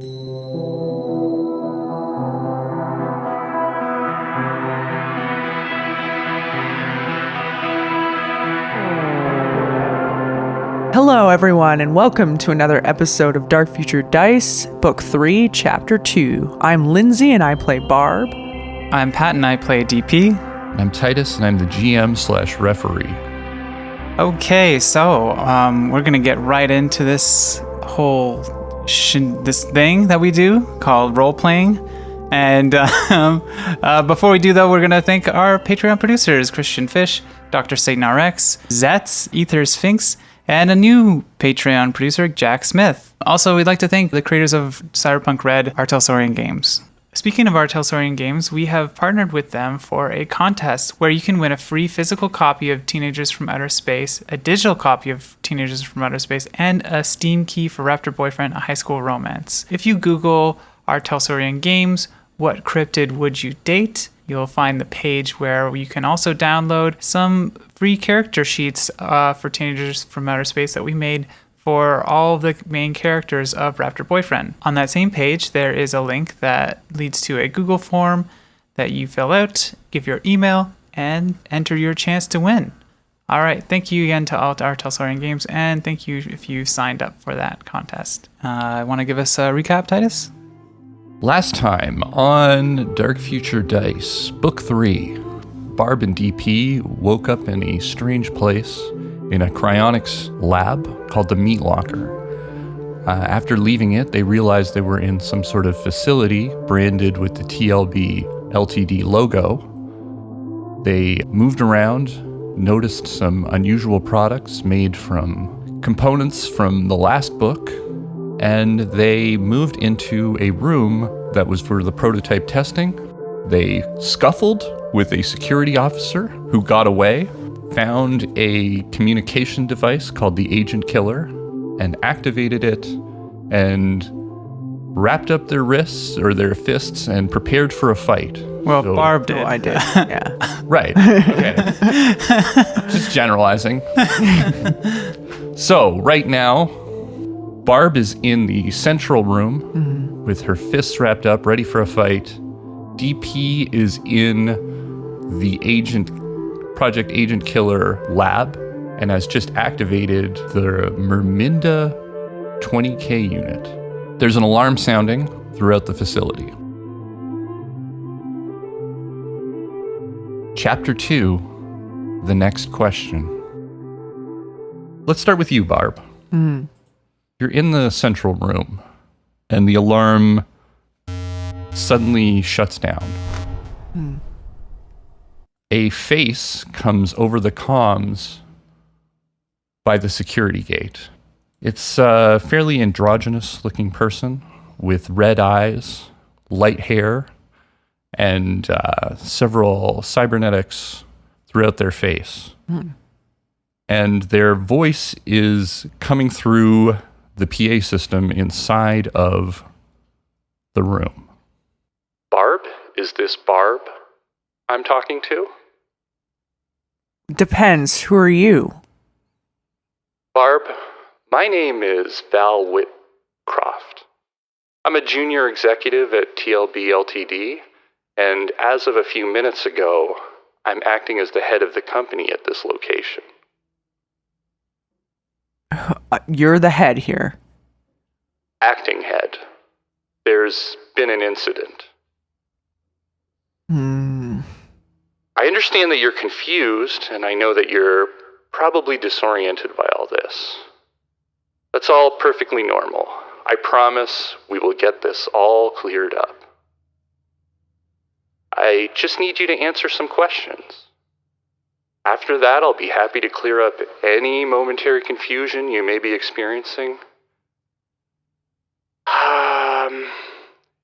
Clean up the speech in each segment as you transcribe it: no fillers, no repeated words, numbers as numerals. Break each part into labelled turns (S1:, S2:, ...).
S1: Hello, everyone, and welcome to another episode of Dark Future Dice, Book 3, Chapter 2. I'm Lindsay, and I play Barb.
S2: I'm Pat, and I play D.P.
S3: I'm Titus, and I'm the GM/referee.
S2: Okay, so we're going to get right into this whole this thing that we do called role-playing. And before we do, though, we're going to thank our Patreon producers, Christian Fish, Dr. Satan RX, Zetz, Ether Sphinx, and a new Patreon producer, Jack Smith. Also, we'd like to thank the creators of Cyberpunk Red, R.Talsorian Games. Speaking of R.Talsorian Games, we have partnered with them for a contest where you can win a free physical copy of Teenagers from Outer Space, a digital copy of Teenagers from Outer Space, and a Steam key for Raptor Boyfriend, a high school romance. If you Google R.Talsorian Games, what cryptid would you date? You'll find the page where you can also download some free character sheets for Teenagers from Outer Space that we made for all the main characters of Raptor Boyfriend. On that same page, there is a link that leads to a Google form that you fill out, give your email, and enter your chance to win. All right, thank you again to all our R.Talsorian Games, and thank you if you signed up for that contest. Want to give us a recap, Titus?
S3: Last time on Dark Future Dice, Book 3, Barb and D.P. woke up in a strange place in a cryonics lab called the Meat Locker. After leaving it, they realized they were in some sort of facility branded with the TLB Ltd logo. They moved around, noticed some unusual products made from components from the last book, and they moved into a room that was for the prototype testing. They scuffled with a security officer who got away, found a communication device called the Agent Killer, and activated it, and wrapped up their wrists or their fists and prepared for a fight.
S2: Well, so, Barb did.
S1: Oh, I did, yeah.
S3: Right, okay. Just generalizing. So, right now, Barb is in the central room with her fists wrapped up, ready for a fight. DP is in the Project Agent Killer lab and has just activated the Merminda 20K unit. There's an alarm sounding throughout the facility. Chapter 2, The Next Question. Let's start with you, Barb. You're in the central room, and the alarm suddenly shuts down. A face comes over the comms by the security gate. It's a fairly androgynous-looking person with red eyes, light hair, and several cybernetics throughout their face. And their voice is coming through the PA system inside of the room. Barb? Is this Barb I'm talking to?
S1: Depends. Who are you?
S3: Barb, my name is Val Whitcroft. I'm a junior executive at TLB Ltd, and as of a few minutes ago, I'm acting as the head of the company at this location.
S1: You're the head here.
S3: Acting head. There's been an incident. I understand that you're confused, and I know that you're probably disoriented by all this. That's all perfectly normal. I promise we will get this all cleared up. I just need you to answer some questions. After that, I'll be happy to clear up any momentary confusion you may be experiencing.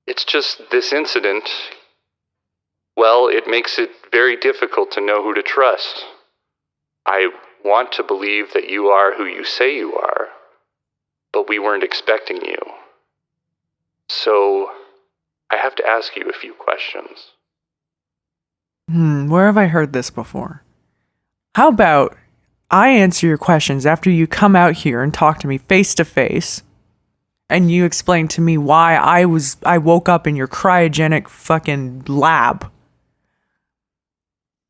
S3: It's just this incident, well, it makes it very difficult to know who to trust. I want to believe that you are who you say you are, but we weren't expecting you. So, I have to ask you a few questions.
S1: Where have I heard this before? How about I answer your questions after you come out here and talk to me face to face, And you explained to me why I woke up in your cryogenic fucking lab.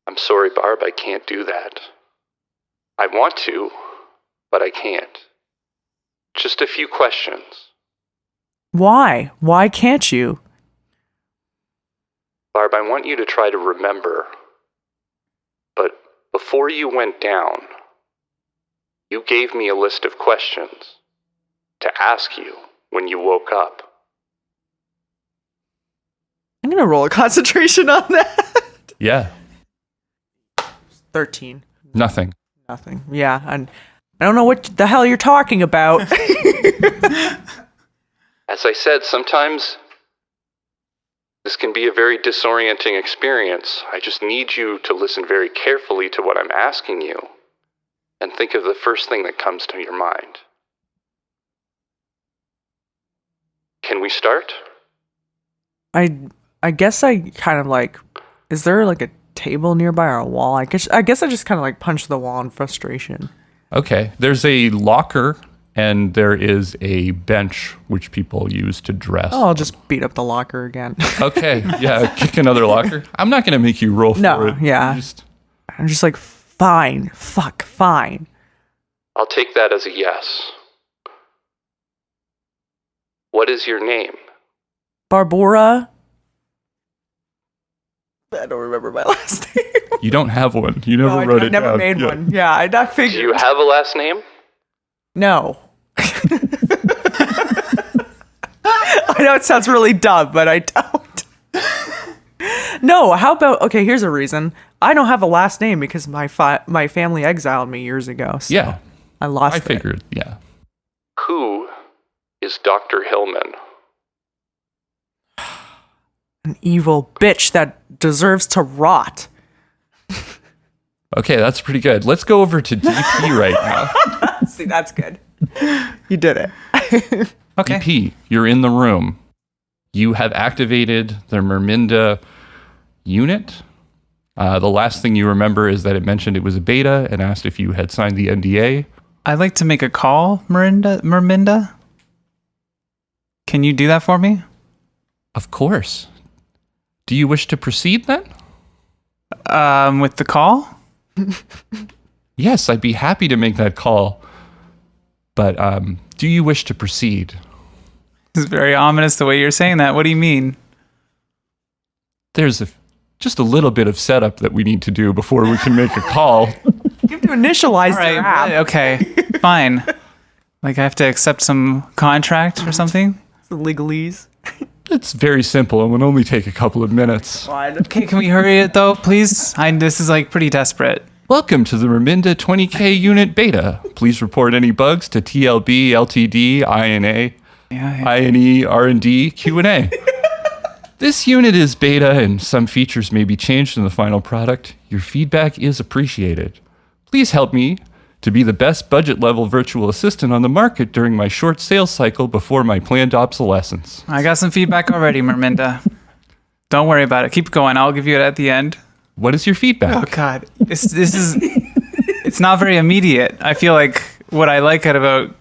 S3: I'm sorry, Barb, I can't do that. I want to, but I can't. Just a few questions.
S1: Why? Why can't you?
S3: Barb, I want you to try to remember. But before you went down, you gave me a list of questions to ask you when you woke up.
S1: I'm gonna roll a concentration on that.
S3: Yeah.
S1: 13.
S3: Nothing.
S1: Nothing. Yeah, and I don't know what the hell you're talking about.
S3: As I said, sometimes this can be a very disorienting experience. I just need you to listen very carefully to what I'm asking you and think of the first thing that comes to your mind. Can we start?
S1: I guess I kind of like, is there like a table nearby or a wall? I guess I just kind of like punch the wall in frustration.
S3: Okay. There's a locker and there is a bench which people use to dress.
S1: Oh, I'll just beat up the locker again.
S3: Okay. Yeah. Kick another locker. I'm not going to make you roll for
S1: No,
S3: it.
S1: yeah. I'm just like, fine. Fuck, fine.
S3: I'll take that as a yes. What is your name?
S1: Barbora? I don't remember my last name.
S3: You don't have one. You never wrote it down.
S1: I never made one. Yeah, I figured.
S3: Do you have a last name?
S1: No. I know it sounds really dumb, but I don't. No, how about, okay, here's a reason. I don't have a last name because my family exiled me years ago. So
S3: Yeah.
S1: I lost
S3: I
S1: it.
S3: figured, yeah. Who is Dr. Hillman?
S1: An evil bitch that deserves to rot.
S3: Okay, that's pretty good. Let's go over to DP right now.
S1: See, that's good. You did it.
S2: Okay.
S3: DP, you're in the room. You have activated the Merminda unit. The last thing you remember is that it mentioned it was a beta and asked if you had signed the NDA.
S2: I'd like to make a call, Merminda. Can you do that for me?
S3: Of course. Do you wish to proceed then?
S2: With the call?
S3: Yes, I'd be happy to make that call. But do you wish to proceed?
S2: This is very ominous the way you're saying that. What do you mean?
S3: There's just a little bit of setup that we need to do before we can make a call.
S1: You have to initialize
S2: All right,
S1: your app.
S2: okay, fine. Like I have to accept some contract or something?
S1: The legalese.
S3: It's very simple and would only take a couple of minutes.
S1: Fine.
S2: Okay, can we hurry it though, please? This is like pretty desperate.
S3: Welcome to the Merminda 20K unit beta. Please report any bugs to TLB, LTD, INA, INE, R&D, Q&A. This unit is beta and some features may be changed in the final product. Your feedback is appreciated. Please help me to be the best budget level virtual assistant on the market during my short sales cycle before my planned obsolescence.
S2: I got some feedback already, Merminda. Don't worry about it. Keep going. I'll give you it at the end.
S3: What is your feedback?
S2: Oh God, this is it's not very immediate. I feel like what I like about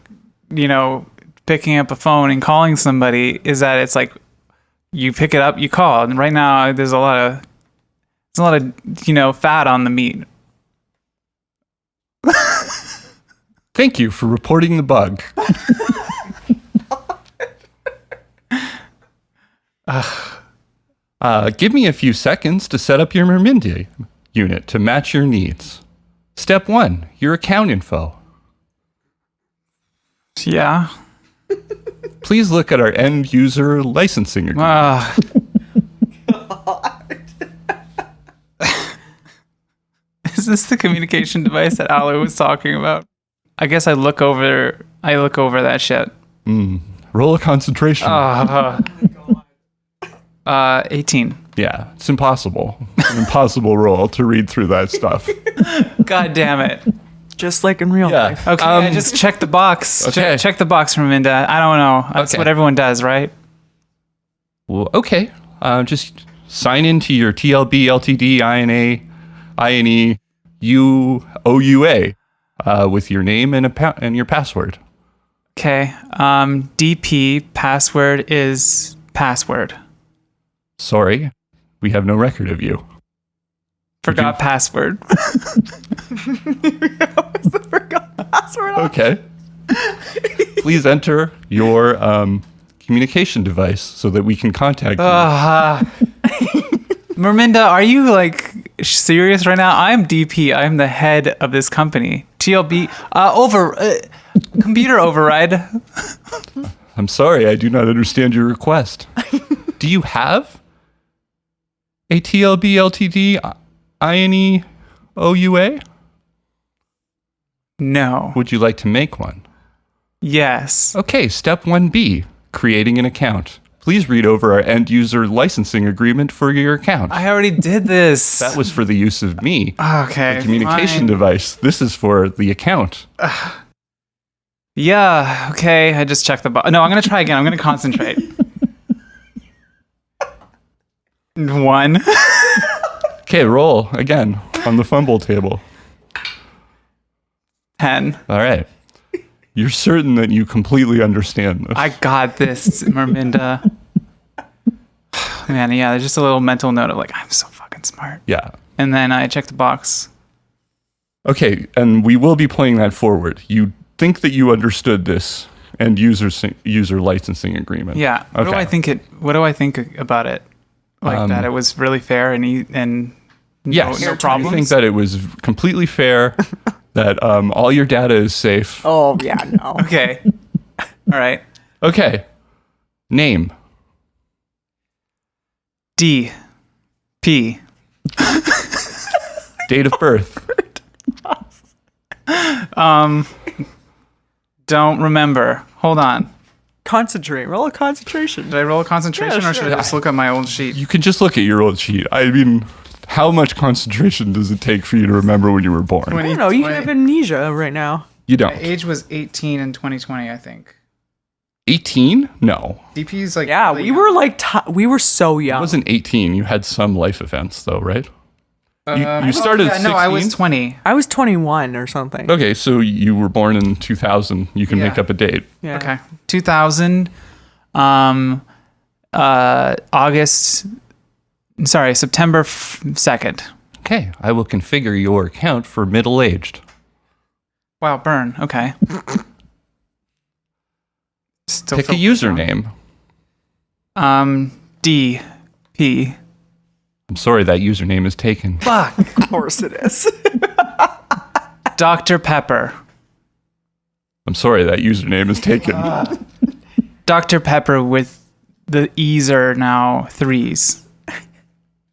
S2: picking up a phone and calling somebody is that it's like you pick it up, you call, and right now there's a lot of fat on the meat.
S3: Thank you for reporting the bug. Give me a few seconds to set up your Merminda unit to match your needs. Step 1, your account info.
S2: Yeah.
S3: Please look at our end user licensing agreement.
S2: Is this the communication device that Alu was talking about? I guess I look over that shit.
S3: Roll a concentration.
S2: 18.
S3: Yeah, it's impossible. It's an impossible roll to read through that stuff.
S2: God damn it.
S1: Just like in real life.
S2: Okay, I just check the box.
S3: Okay.
S2: Check the box, Merminda. I don't know. That's
S3: Okay.
S2: what everyone does, right?
S3: Well, okay. Just sign into your TLB, LTD, INA, INE, UOUA with your name and your password.
S2: Okay. DP password is password.
S3: Sorry, we have no record of you.
S2: Forgot password.
S1: Forgot password.
S3: Okay. Please enter your communication device so that we can contact you.
S2: Merminda, are you like serious right now? I'm DP. I'm the head of this company. TLB computer override.
S3: I'm sorry, I do not understand your request. Do you have a TLB Ltd INE OUA?
S2: No.
S3: Would you like to make one?
S2: Yes.
S3: Okay, step 1B, creating an account. Please read over our end user licensing agreement for your account.
S2: I already did this.
S3: That was for the use of me.
S2: Okay.
S3: The communication
S2: fine.
S3: device. This is for the account.
S2: Yeah, okay. I just checked the box. No, I'm going to try again. I'm going to concentrate. 1.
S3: Okay, roll again on the fumble table.
S2: 10.
S3: All right. You're certain that you completely understand this.
S2: I got this, Merminda. Man, yeah, there's just a little mental note of like, I'm so fucking smart.
S3: Yeah.
S2: And then I checked the box.
S3: Okay, and we will be playing that forward. You think that you understood this and user licensing agreement.
S2: Yeah. What
S3: Okay.
S2: do I think about it? Like that it was really fair and
S3: Yes.
S2: no problems.
S3: I think that it was completely fair, that all your data is safe.
S1: Oh yeah, no.
S2: Okay. All right.
S3: Okay. Name.
S2: D.P.
S3: Date of birth.
S2: Don't remember. Hold on.
S1: Concentrate. Roll a concentration.
S2: Did I roll a concentration
S1: Yeah,
S2: or should
S1: sure.
S2: I just look at my old sheet?
S3: You can just look at your old sheet. I mean, how much concentration does it take for you to remember when you were born?
S1: I don't know. You have amnesia right now.
S3: You
S2: My
S3: don't.
S2: age was 18 in 2020, I think.
S3: 18? No.
S2: DP's like
S1: Yeah,
S2: really
S1: we
S2: young.
S1: were like we were so
S3: It
S1: young.
S3: wasn't 18. You had some life events, though, right? You
S2: I
S3: started at
S2: yeah, no, I was
S3: 16?
S2: 20.
S1: I was 21 or something.
S3: Okay, so you were born in 2000. You can
S2: Yeah.
S3: make up a date.
S1: Yeah.
S2: Okay. 2000 September 2nd.
S3: Okay, I will configure your account for middle-aged.
S2: Wow, burn. Okay. Still
S3: Pick a
S2: feel-
S3: username.
S2: D.P.
S3: I'm sorry, that username is taken.
S2: Fuck.
S1: Of course it is.
S2: Dr. Pepper.
S3: I'm sorry, that username is taken.
S2: Dr. Pepper with the E's are now 3s.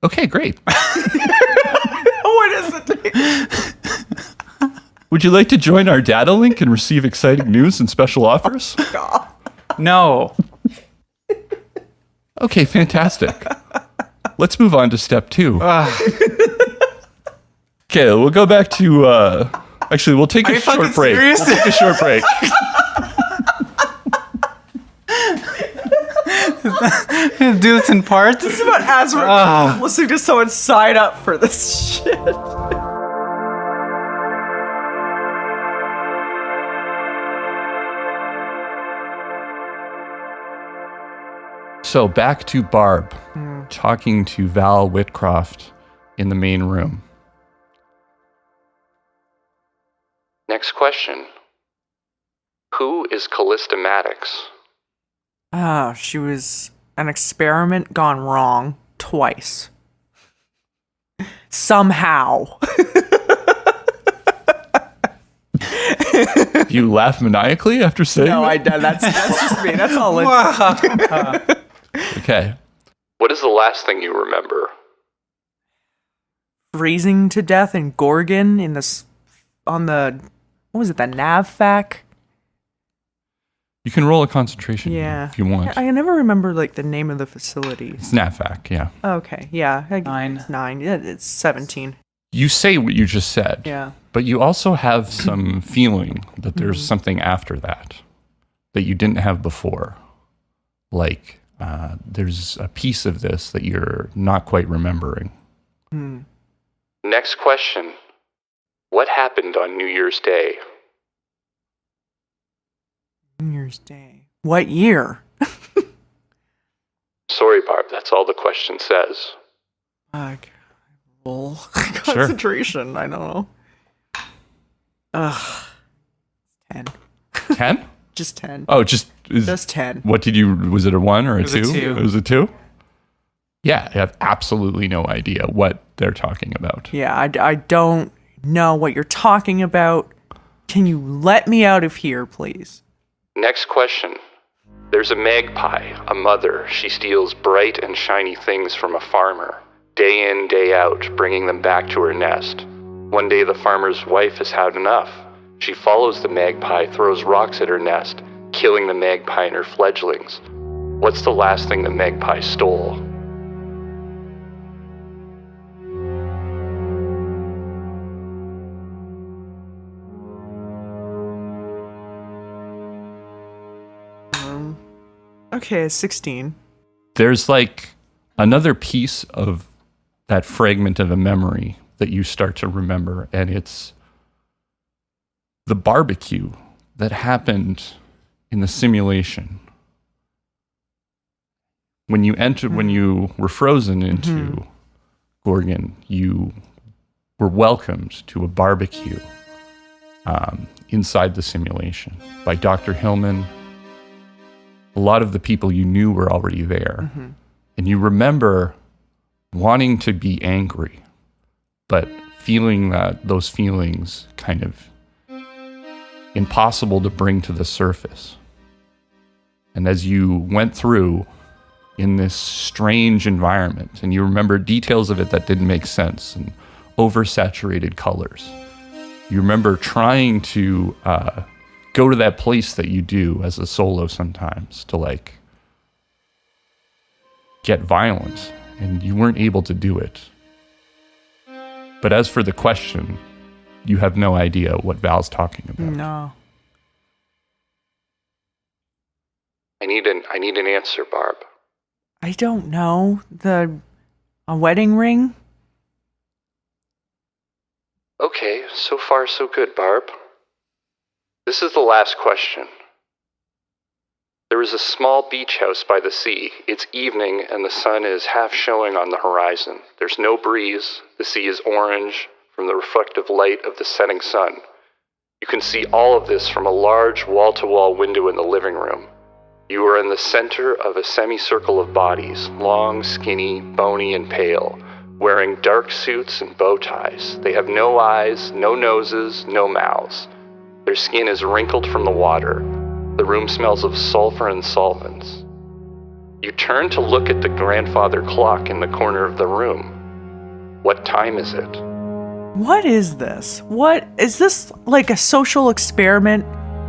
S3: Okay, great.
S1: What is it?
S3: Would you like to join our data link and receive exciting news and special offers?
S2: No.
S3: Okay, fantastic. Let's move on to step 2. Okay, we'll go back to, actually, we'll take
S2: Are
S3: a
S2: you
S3: short
S2: fucking
S3: break.
S2: serious?
S3: We'll take a short break.
S2: Do this in parts.
S1: This is about as we're listening to someone sign up for this shit.
S3: So back to Barb, talking to Val Whitcroft in the main room. Next question. Who is Callista Maddox?
S1: Oh, she was an experiment gone wrong twice. Somehow.
S3: You laugh maniacally after saying
S1: No,
S3: that?
S1: I did. That's just me. That's all it
S3: Okay. What is the last thing you remember?
S1: Freezing to death in Gorgon in the what was it, the NavFac?
S3: You can roll a concentration
S1: Yeah.
S3: if you want.
S1: I never remember like the name of the facility.
S3: It's NAVFAC, yeah.
S1: Okay, yeah.
S2: 9.
S1: It's 9. Yeah, it's 17.
S3: You say what you just said,
S1: Yeah.
S3: but you also have some feeling that there's something after that you didn't have before. Like, there's a piece of this that you're not quite remembering. Next question. What happened on New Year's Day?
S1: New Year's Day. What year?
S3: Sorry, Barb, that's all the question says.
S1: Roll concentration. I don't know. 10.
S3: 10?
S1: Just 10.
S3: Oh,
S1: just 10.
S3: What did you, was it a 1 or a 2?
S2: It
S3: was a 2? Yeah, I have absolutely no idea what they're talking about.
S1: Yeah, I don't know what you're talking about. Can you let me out of here, please?
S3: Next question. There's a magpie, a mother. She steals bright and shiny things from a farmer, day in, day out, bringing them back to her nest. One day the farmer's wife has had enough. She follows the magpie, throws rocks at her nest, killing the magpie and her fledglings. What's the last thing the magpie stole?
S1: Okay, 16.
S3: There's like another piece of that fragment of a memory that you start to remember, and it's the barbecue that happened in the simulation. When you were frozen into Gorgon, you were welcomed to a barbecue inside the simulation by Dr. Hillman. A lot of the people you knew were already there. And you remember wanting to be angry, but feeling that those feelings kind of impossible to bring to the surface. And as you went through in this strange environment, and you remember details of it that didn't make sense, and oversaturated colors, you remember trying to go to that place that you do as a solo sometimes to like get violent, and you weren't able to do it. But as for the question, you have no idea what Val's talking about.
S1: No.
S3: I need an answer, Barb.
S1: I don't know. A wedding ring?
S3: Okay, so far so good, Barb. This is the last question. There is a small beach house by the sea. It's evening and the sun is half showing on the horizon. There's no breeze. The sea is orange from the reflective light of the setting sun. You can see all of this from a large wall-to-wall window in the living room. You are in the center of a semicircle of bodies, long, skinny, bony, and pale, wearing dark suits and bow ties. They have no eyes, no noses, no mouths. Their skin is wrinkled from the water. The room smells of sulfur and solvents. You turn to look at the grandfather clock in the corner of the room. What time is it?
S1: What is this? What is this, like a social experiment?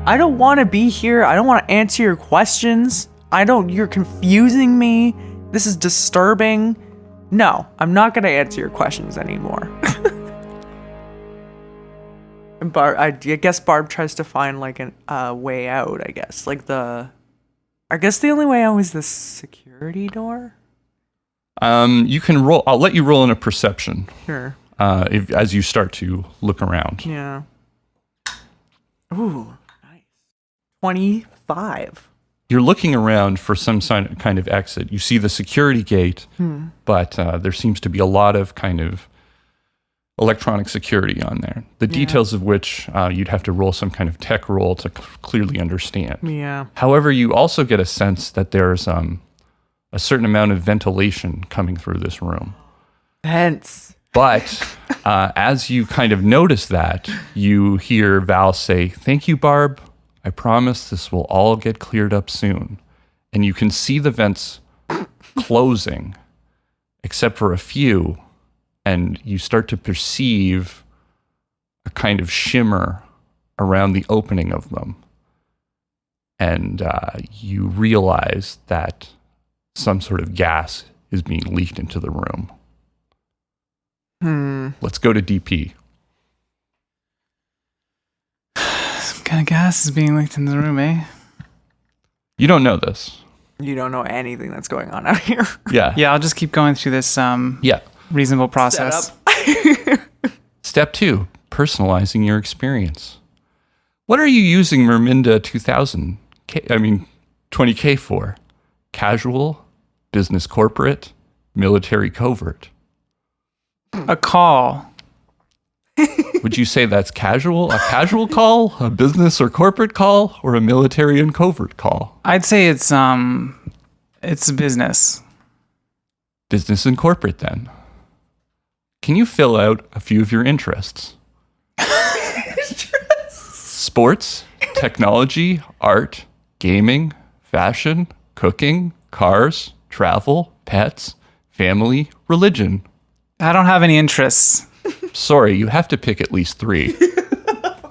S1: I don't want to be here. I don't want to answer your questions. You're confusing me. This is disturbing. No, I'm not going to answer your questions anymore. And I guess Barb tries to find like a way out, I guess. I guess the only way out is the security door?
S3: You can roll. I'll let you roll in a perception.
S1: Sure.
S3: As you start to look around.
S1: Yeah. Ooh, nice. 25.
S3: You're looking around for some kind of exit. You see the security gate, but there seems to be a lot of kind of electronic security on there. The details of which you'd have to roll some kind of tech roll to clearly understand.
S1: Yeah.
S3: However, you also get a sense that there's a certain amount of ventilation coming through this room.
S1: Vents.
S3: But as you kind of notice that, you hear Val say, "Thank you, Barb. I promise this will all get cleared up soon." And you can see the vents closing, except for a few, and you start to perceive a kind of shimmer around the opening of them. And you realize that some sort of gas is being leaked into the room. Let's go to DP.
S2: Some kind of gas is being leaked in the room, eh?
S3: You don't know this.
S1: You don't know anything that's going on out here.
S3: Yeah.
S2: Yeah, I'll just keep going through this reasonable process.
S3: Step 2, personalizing your experience. What are you using Merminda 2000 20K for? Casual, business corporate, military covert.
S2: A call.
S3: Would you say that's casual? A casual call, a business or corporate call, or a military and covert call?
S2: I'd say it's business.
S3: Business and corporate, then. Can you fill out a few of your interests? Sports, technology, art, gaming, fashion, cooking, cars, travel, pets, family, religion.
S2: I don't have any interests.
S3: Sorry, you have to pick at least 3.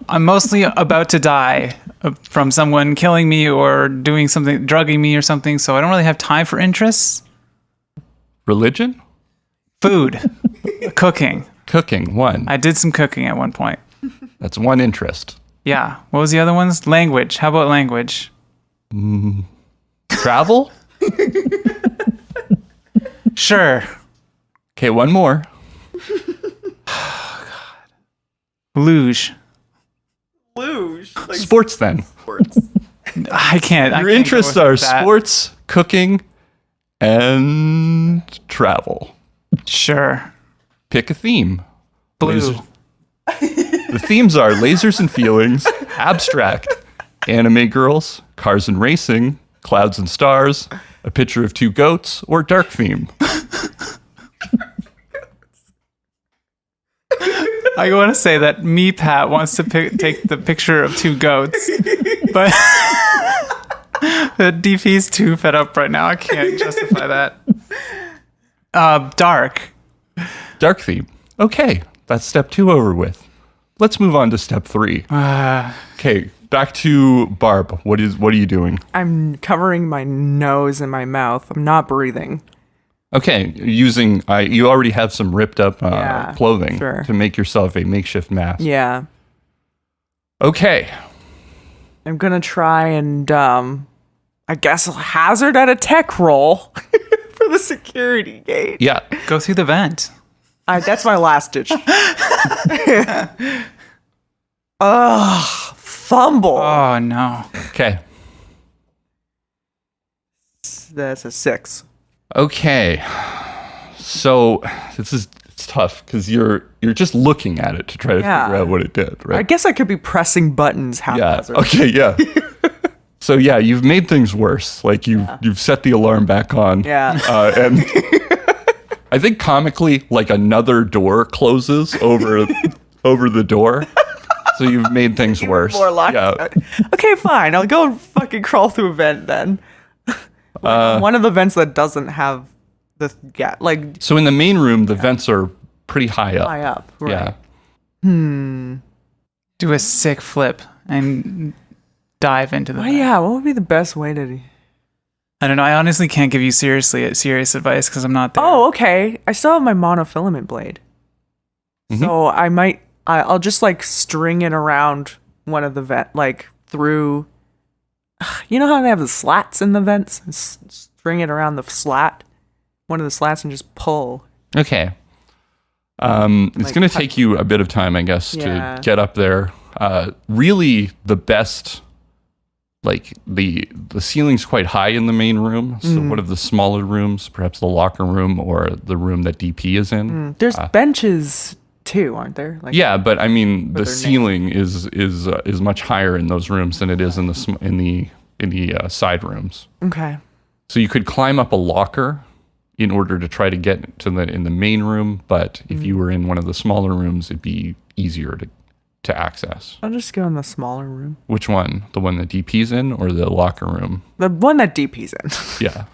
S2: I'm mostly about to die from someone killing me or doing something, drugging me or something, so I don't really have time for interests.
S3: Religion?
S2: Food. Cooking.
S3: Cooking, 1.
S2: I did some cooking at one point.
S3: That's 1 interest.
S2: Yeah. What was the other ones? Language. How about language?
S3: Travel?
S2: Sure.
S3: Okay, 1 more.
S2: Luge.
S1: Luge. Like
S3: Sports, then.
S1: sports.
S2: I can't.
S3: Your interests are sports, cooking, and travel.
S2: Sure.
S3: Pick a theme.
S2: Blue.
S3: The themes are lasers and feelings, abstract, anime girls, cars and racing, clouds and stars, a picture of 2 goats, or dark theme.
S2: I want to say that me, Pat, wants to take the picture of 2 goats, but the DP's too fed up right now. I can't justify that. Dark.
S3: Dark theme. Okay, that's step 2 over with. Let's move on to step 3. Okay, back to Barb. What are you doing?
S1: I'm covering my nose and my mouth. I'm not breathing.
S3: Okay, using you already have some ripped up clothing
S1: sure.
S3: to make yourself a makeshift mask.
S1: Yeah.
S3: Okay.
S1: I'm gonna try and I guess hazard at a tech roll for the security gate.
S3: Yeah.
S2: Go through the vent.
S1: That's my last ditch. Ugh, fumble.
S2: Oh, no.
S3: Okay.
S1: That's a 6.
S3: Okay. So it's tough because you're just looking at it to try to figure out what it did, right?
S1: I guess I could be pressing buttons haphazard.
S3: Okay, yeah. So yeah, you've made things worse. Like you've set the alarm back on.
S1: Yeah.
S3: And I think comically, like another door closes over the door. So you've made things worse.
S1: More locked. Okay, fine. I'll go fucking crawl through a vent then. One of the vents that doesn't have the
S3: So in the main room, the vents are pretty high up.
S1: high up. Right.
S3: Yeah.
S2: Do a sick flip and dive into the vent.
S1: Yeah, what would be the best way to...
S2: I don't know. I honestly can't give you serious advice because I'm not there.
S1: Oh, okay. I still have my monofilament blade.
S3: Mm-hmm.
S1: So I'll just like string it around one of the vent, like through... You know how they have the slats in the vents? String it around the slat, one of the slats, and just pull.
S3: Okay. It's going to take you a bit of time, I guess, to get up there. Really, the best, like the ceiling's quite high in the main room. So one of the smaller rooms, perhaps the locker room or the room that DP is in.
S1: There's benches too, aren't there? Like,
S3: yeah, but I mean, the ceiling is much higher in those rooms than it is in the side rooms.
S1: Okay.
S3: So you could climb up a locker in order to try to get to in the main room, but if you were in one of the smaller rooms, it'd be easier to access.
S1: I'll just go in the smaller room.
S3: Which one? The one that DP's in or the locker room?
S1: The one that DP's in.
S3: Yeah.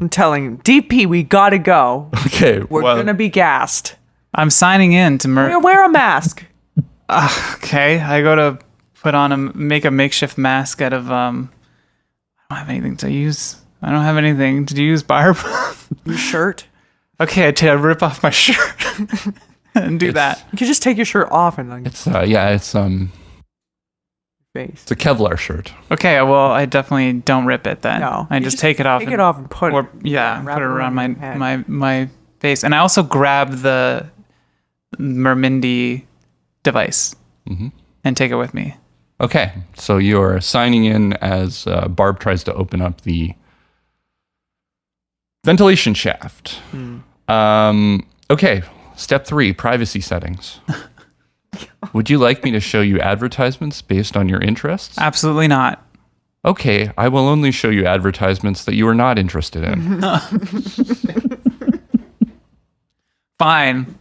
S1: I'm telling him, DP, we gotta go.
S3: Okay.
S1: We're gonna be gassed.
S2: I'm signing in to
S1: Wear a mask.
S2: Okay, I go to make a makeshift mask out of I don't have anything to use. I don't have anything to use, Barb.
S1: Your shirt.
S2: Okay, I rip off my shirt and do that.
S1: You could just take your shirt off and like
S3: It's
S1: face.
S3: it's a Kevlar shirt.
S2: Okay, well, I definitely don't rip it then.
S1: No,
S2: I just take it off.
S1: Take it off and put
S2: or,
S1: it.
S2: yeah,
S1: wrap
S2: put it around
S1: your head.
S2: my face, and I also grab the Mermindy device and take it with me.
S3: Okay, so you're signing in as Barb tries to open up the ventilation shaft. Okay, step 3, privacy settings. Would you like me to show you advertisements based on your interests?
S2: Absolutely not.
S3: Okay, I will only show you advertisements that you are not interested in.
S2: Fine.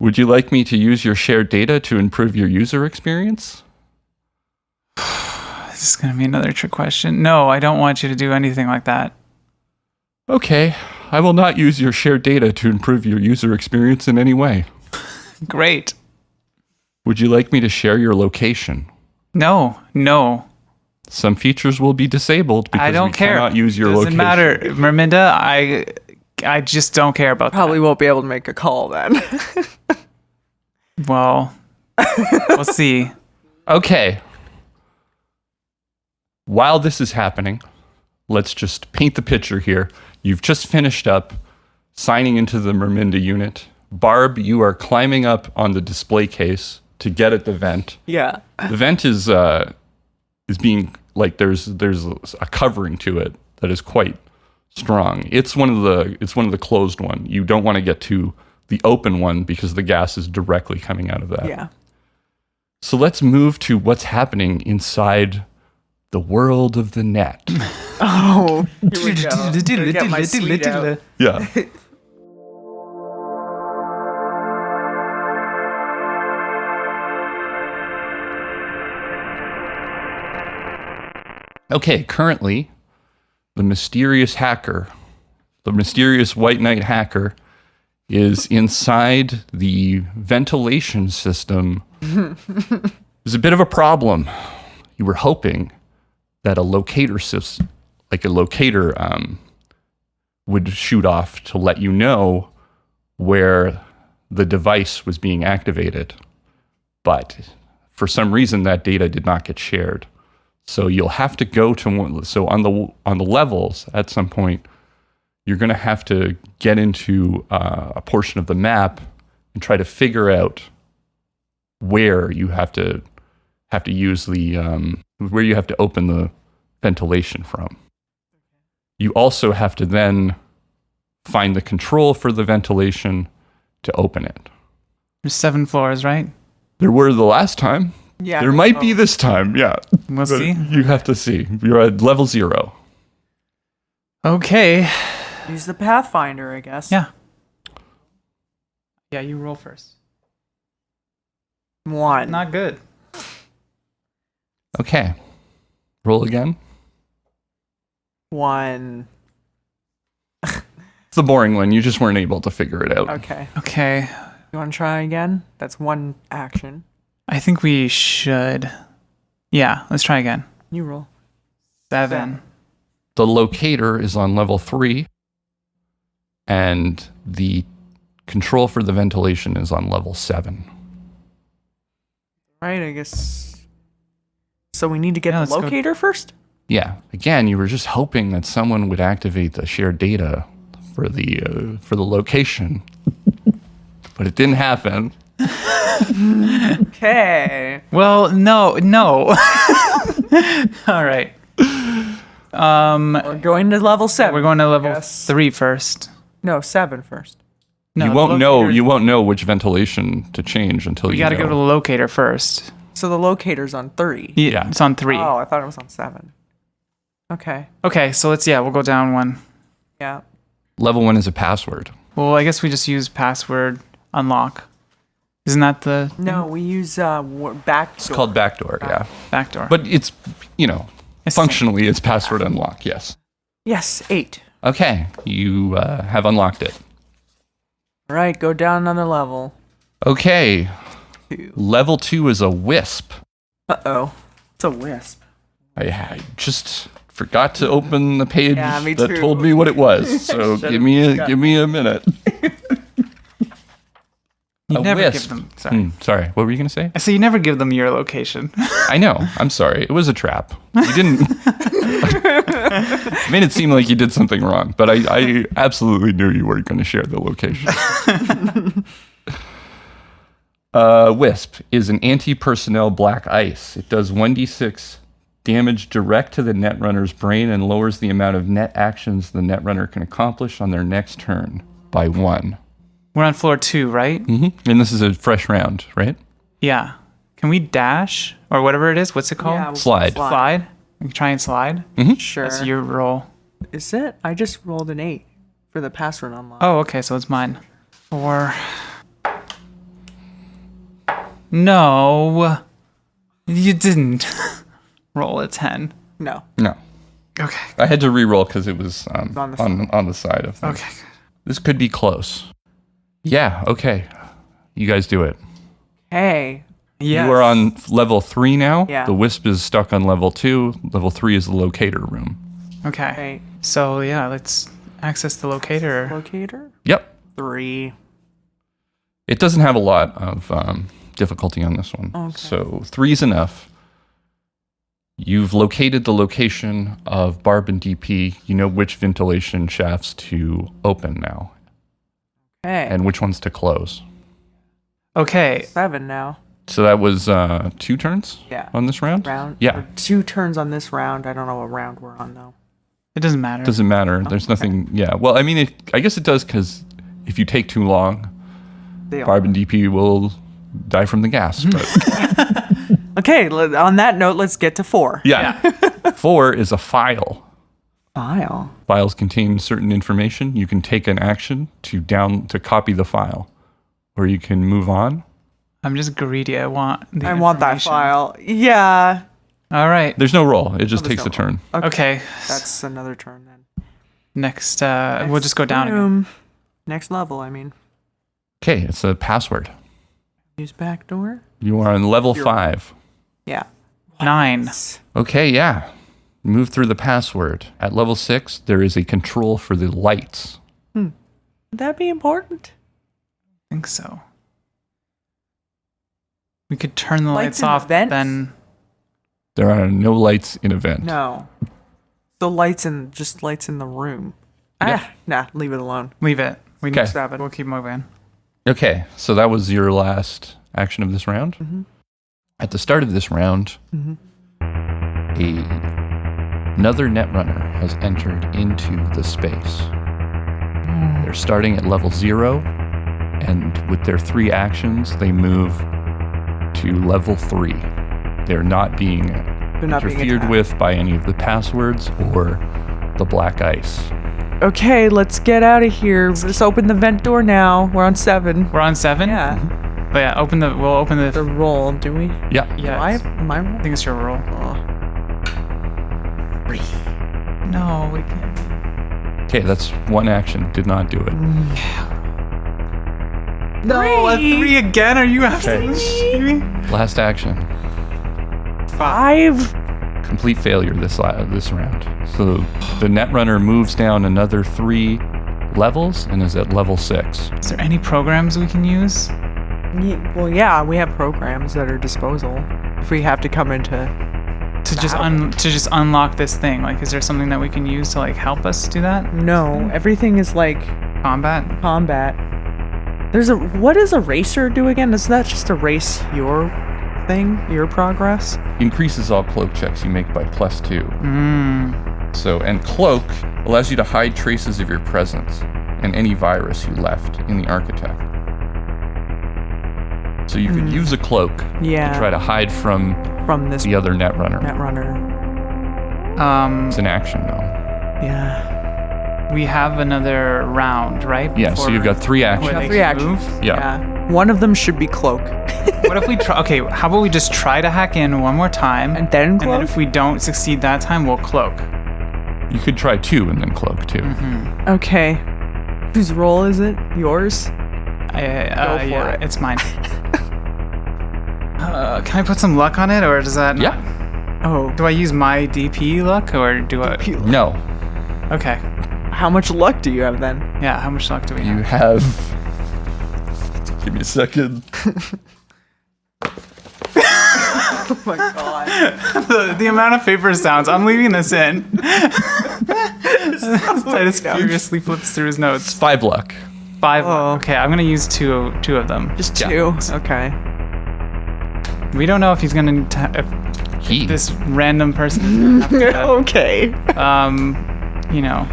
S3: Would you like me to use your shared data to improve your user experience?
S2: This is going to be another trick question. No, I don't want you to do anything like that.
S3: Okay, I will not use your shared data to improve your user experience in any way.
S2: Great.
S3: Would you like me to share your location?
S2: No.
S3: Some features will be disabled because
S2: I don't
S3: we
S2: care.
S3: cannot use your
S2: Doesn't
S3: location.
S2: matter. Merminda, I just don't care about
S1: Probably won't be able to make a call then.
S2: that. Well, we'll see.
S3: Okay. While this is happening, let's just paint the picture here. You've just finished up signing into the Merminda unit. Barb, you are climbing up on the display case to get at the vent.
S1: Yeah.
S3: The vent is being like there's a covering to it that is quite strong. It's one of the closed one. You don't want to get to the open one because the gas is directly coming out of that.
S1: Yeah.
S3: So let's move to what's happening inside the world of the net.
S1: Oh, here we go. Gonna get my sweet out.
S3: Yeah. Okay, currently, the mysterious white knight hacker, is inside the ventilation system. There's a bit of a problem. You were hoping that a locator system, like a locator, would shoot off to let you know where the device was being activated. But for some reason, that data did not get shared. So you'll have to go to one. So on the levels, at some point, you're going to have to get into a portion of the map and try to figure out where you have to use the where you have to open the ventilation from. You also have to then find the control for the ventilation to open it.
S2: There's 7 floors, right?
S3: There were the last time.
S1: Yeah.
S3: There might be this time, yeah.
S2: We'll
S3: But
S2: see.
S3: You have to see. You're at level 0.
S2: Okay.
S1: Use the Pathfinder, I guess.
S2: Yeah. Yeah, you roll first.
S1: 1.
S2: Not good.
S3: Okay. Roll again.
S1: 1.
S3: It's the boring one. You just weren't able to figure it out.
S1: Okay.
S2: Okay.
S1: You want to try again? That's 1 action.
S2: I think we should. Yeah, let's try again.
S1: You roll.
S2: 7.
S3: The locator is on level 3, and the control for the ventilation is on level 7.
S1: Right, I guess. So we need to get
S2: Yeah,
S1: the
S2: let's go.
S1: locator first?
S3: Yeah. Again, you were just hoping that someone would activate the shared data for the location, but it didn't happen.
S1: Okay.
S2: Well, no. All right.
S1: We're going to level 7.
S2: We're going to level
S1: Yes.
S2: 3 first.
S1: No, 7 first.
S2: No,
S3: You
S2: the
S3: won't know.
S2: locator-
S3: You won't know which ventilation to change until
S2: We
S3: you
S2: got to
S3: know.
S2: go to the locator first.
S1: So the locator's on 3.
S3: Yeah.
S2: It's on 3.
S1: Oh, I thought it was on 7. Okay.
S2: Okay, so we'll go down 1.
S1: Yeah.
S3: Level 1 is a password.
S2: Well, I guess we just use password unlock. Isn't that the
S1: No, we use back.
S3: It's called backdoor. Yeah.
S2: backdoor?
S3: But it's
S2: It's
S3: functionally it's password unlock. Yes.
S1: Yes, 8.
S3: Okay. You have unlocked it.
S1: All right, go down another level.
S3: Okay.
S1: 2.
S3: Level 2 is a wisp.
S1: Uh-oh. It's a wisp.
S3: I just forgot to open the page
S1: Yeah, me
S3: that
S1: too.
S3: told me what it was. So
S1: Should've
S3: give me
S1: forgotten.
S3: a minute.
S2: you
S3: a
S2: never
S3: wisp.
S2: give them. Sorry.
S3: Sorry. What were you gonna say?
S2: I say you never give them your location.
S3: I know. I'm sorry. It was a trap. You didn't. Made it seem like you did something wrong, but I absolutely knew you weren't going to share the location. Wisp is an anti-personnel black ice. It does 1d6 damage direct to the netrunner's brain and lowers the amount of net actions the netrunner can accomplish on their next turn by 1.
S2: We're on floor 2, right?
S3: Mm-hmm. And this is a fresh round, right?
S2: Yeah. Can we dash or whatever it is? What's it called?
S1: Yeah,
S3: Slide.
S2: Slide? We can try and slide?
S1: Sure.
S2: That's your roll.
S1: Is it? I just rolled an 8 for the password unlock.
S2: Oh, okay, so it's mine. 4. No. You didn't roll a 10.
S1: No.
S3: No.
S2: Okay.
S3: I had to re-roll because it was
S1: on the
S3: on the side of things.
S2: Okay.
S3: This could be close. Yeah, okay. You guys do it.
S1: Hey.
S2: Yes.
S3: You are on level 3 now.
S1: Yeah.
S3: The Wisp is stuck on level 2. Level 3 is the locator room.
S2: Okay.
S1: Hey.
S2: So, yeah, let's access the locator.
S1: Locator?
S3: Yep.
S1: 3.
S3: It doesn't have a lot of difficulty on this one.
S1: Okay.
S3: So 3 is enough. You've located the location of Barb and D.P. You know which ventilation shafts to open now
S1: Hey.
S3: and which ones to close.
S2: Okay.
S1: 7 now.
S3: So that was 2 turns
S1: Yeah.
S3: on this round? Yeah.
S1: Or 2 turns on this round. I don't know what round we're on, though.
S2: It doesn't matter.
S3: Doesn't matter. There's nothing. Yeah. Well, I mean, I guess it does because if you take too long, Barb and D.P. will die from the gas. But
S1: Okay, on that note, let's get to 4.
S3: yeah. 4 is a file.
S1: File.
S3: Files contain certain information. You can take an action to copy the file, or you can move on.
S2: I'm just greedy. I want the
S1: I want that
S2: information.
S1: file. Yeah.
S2: All right.
S3: There's no roll. It just
S1: there's
S3: takes
S1: no
S3: a turn.
S2: Okay.
S1: That's another turn then.
S2: Next, we'll just go down again.
S1: Room. Next level, I mean.
S3: Okay, it's a password.
S1: Use back door?
S3: You are on level 5.
S1: Yeah.
S2: 9.
S3: Okay, yeah. Move through the password. At level 6, there is a control for the lights.
S1: Would that be important?
S2: I think so. We could turn the lights
S1: in
S2: off,
S1: vents?
S2: then...
S3: There are no lights in a vent.
S1: No. The lights in the room.
S3: Yeah.
S1: Nah, leave it alone.
S2: Leave it. We need
S3: Okay.
S1: 7.
S2: We'll keep moving.
S3: Okay, so that was your last action of this round.
S1: Mm-hmm.
S3: At the start of this round, another netrunner has entered into the space. They're starting at level 0, and with their 3 actions, they move to level 3. They're not being interfered
S1: attacked.
S3: with by any of the passwords or the black ice.
S1: Okay, let's get out of here. Let's open the vent door now. We're on 7.
S2: We're on 7?
S1: Yeah.
S2: Oh, yeah, we'll open the...
S1: The roll, do we?
S3: Yeah.
S2: yeah,
S1: My roll?
S2: I think it's your roll.
S1: Oh.
S2: No, we can't.
S3: Okay, that's 1 action. Did not do it.
S2: No, a 3 again? Are you absolutely kidding me?
S3: Last action.
S1: 5?
S3: Complete failure this round. So the netrunner moves down another 3 levels and is at level 6.
S2: Is there any programs we can use?
S1: Well, yeah, we have programs at our disposal. If we have to come into
S2: To just unlock this thing? Like, is there something that we can use to, like, help us do that?
S1: No, everything is like
S2: Combat?
S1: combat. What does a racer do again? Does that just erase your thing, your progress?
S3: Increases all cloak checks you make by +2.
S2: Mm.
S3: So, and cloak allows you to hide traces of your presence and any virus you left in the architect. So you could use a cloak
S1: Yeah.
S3: to try to hide from
S1: this
S3: the other netrunner. It's an action though.
S1: Yeah.
S2: We have another round, right?
S3: Yeah, so you've got 3 actions.
S2: Where they
S1: 3
S2: can
S1: actions.
S2: move?
S3: Yeah.
S1: One of them should be cloak.
S2: What if we try? Okay, how about we just try to hack in one more time,
S1: And then
S2: and then
S1: cloak?
S2: if we don't succeed that time, we'll cloak.
S3: You could try 2 and then cloak too.
S1: Okay. Whose roll is it? Yours?
S2: Go
S1: for
S2: yeah,
S1: it.
S2: it's mine. Can I put some luck on it, or does that?
S3: Yeah.
S1: Oh.
S2: Do I use my DP luck, or do I?
S3: No.
S2: Okay.
S1: How much luck do you have then?
S2: Yeah. How much luck do we
S3: You
S2: have?
S3: have. Give me a second.
S1: Oh my god.
S2: the amount of paper sounds. I'm leaving this in. Titus furiously flips through his notes.
S3: 5 luck.
S2: 5.
S1: Oh.
S2: Okay, I'm gonna use two of them.
S1: Just
S3: Yeah.
S1: 2. Okay.
S2: We don't know if he's gonna if this random person. Have to,
S1: Okay.
S2: you know,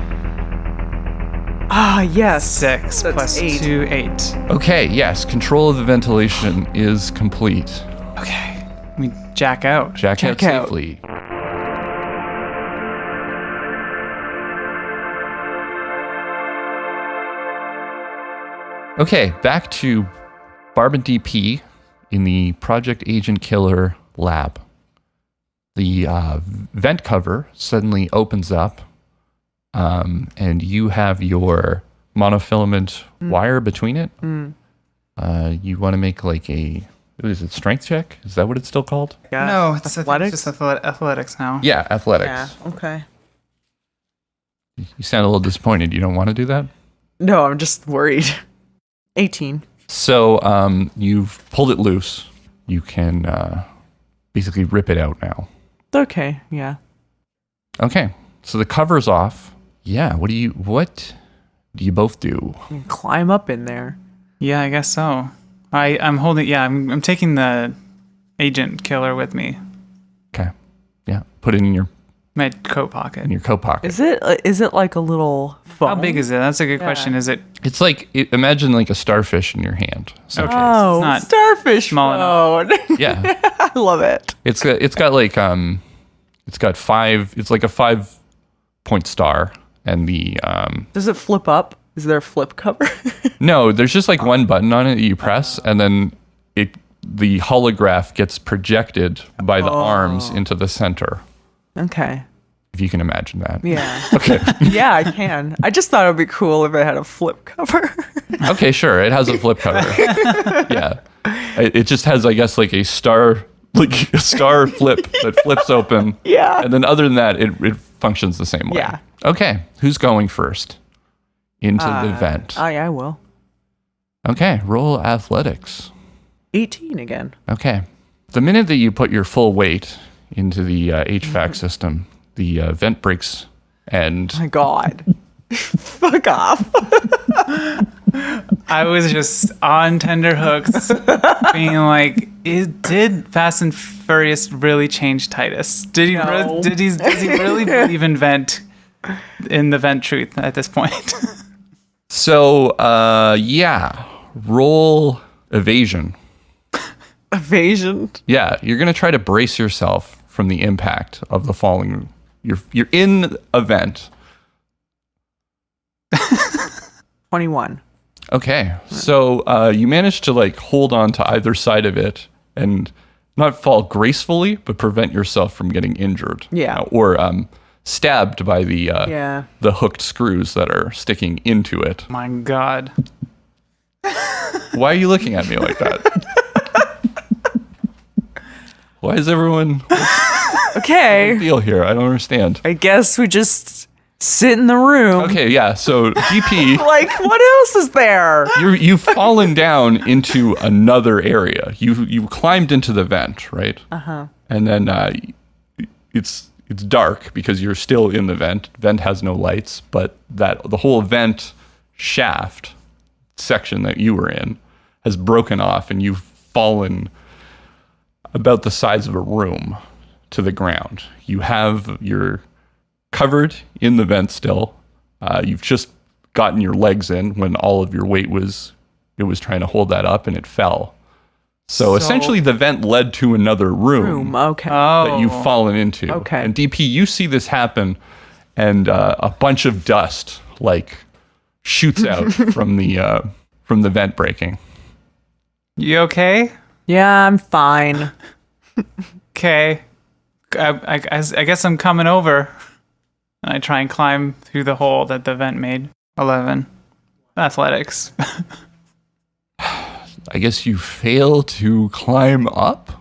S1: Ah, yes.
S2: 6
S1: That's
S2: plus
S1: 8.
S2: 2, 8.
S3: Okay, yes, control of the ventilation is complete.
S2: Okay, we jack out.
S3: Jack out
S1: Jack out.
S3: safely. Okay, back to Barb and D.P. in the Project Agent Killer lab. The vent cover suddenly opens up, and you have your monofilament wire between it. You want to make like is it strength check? Is that what it's still called?
S1: Yeah.
S2: No, it's
S1: athletics.
S2: just athletics now.
S3: Yeah, athletics.
S1: Yeah. Okay.
S3: You sound a little disappointed. You don't want to do that?
S1: No, I'm just worried. 18.
S3: So you've pulled it loose. You can basically rip it out now.
S1: Okay. Yeah.
S3: Okay, so the cover's off. Yeah, what do you both do?
S1: Climb up in there.
S2: Yeah, I guess so. I'm holding. Yeah, I'm taking the agent killer with me.
S3: Okay, yeah, put it in your
S2: My coat pocket.
S3: coat pocket.
S1: Is it like a little phone?
S2: How big is it? That's a good question. Is it?
S3: It's like imagine like a starfish in your hand. So
S2: Okay.
S1: Oh,
S2: It's not
S1: starfish
S2: small
S1: phone.
S3: yeah,
S1: I love it.
S3: it's got like it's got 5. It's like a 5-point star, and the
S1: Does it flip up? Is there a flip cover?
S3: no, there's just like one button on it that you press, and then the holograph gets projected by the arms into the center.
S1: Okay.
S3: If you can imagine that.
S1: Yeah.
S3: Okay.
S1: Yeah, I can. I just thought it would be cool if it had a flip cover.
S3: Okay, sure. It has a flip cover. Yeah. It just has, I guess, like a star flip that flips open.
S1: Yeah.
S3: And then other than that, it functions the same way.
S1: Yeah.
S3: Okay. Who's going first into the vent?
S1: I will.
S3: Okay. Roll athletics.
S1: 18 again.
S3: Okay. The minute that you put your full weight into the HVAC system, the vent breaks and
S1: My God. Fuck off.
S2: I was just on tender hooks, being like, did Fast and Furious really change Titus? Did he?
S1: No.
S2: Does he really believe in the vent truth at this point?
S3: so yeah. Roll evasion.
S1: Evasion.
S3: Yeah, you're gonna try to brace yourself from the impact of the falling. You're in a vent.
S1: 21.
S3: Okay, so you managed to like hold on to either side of it and not fall gracefully, but prevent yourself from getting injured.
S1: Yeah.
S3: Or stabbed by the
S1: Yeah.
S3: the hooked screws that are sticking into it.
S2: My God.
S3: Why are you looking at me like that? Why is everyone
S1: Okay.
S3: deal here? I don't understand.
S1: I guess we just sit in the room.
S3: Okay, yeah. So DP,
S1: Like, what else is there?
S3: you've fallen down into another area. You climbed into the vent, right? And then it's dark because you're still in the vent. Vent has no lights, but the whole vent shaft section that you were in has broken off, and you've fallen about the size of a room to the ground. You're covered in the vent still. You've just gotten your legs in when all of your weight was trying to hold that up, and it fell. So essentially the vent led to another room
S1: Okay.
S3: that you've fallen into.
S1: Okay.
S3: And DP, you see this happen, and a bunch of dust like shoots out from the vent breaking.
S2: You okay?
S1: Yeah, I'm fine.
S2: Okay. I guess I'm coming over. And I try and climb through the hole that the vent made. 11. Athletics.
S3: I guess you fail to climb up.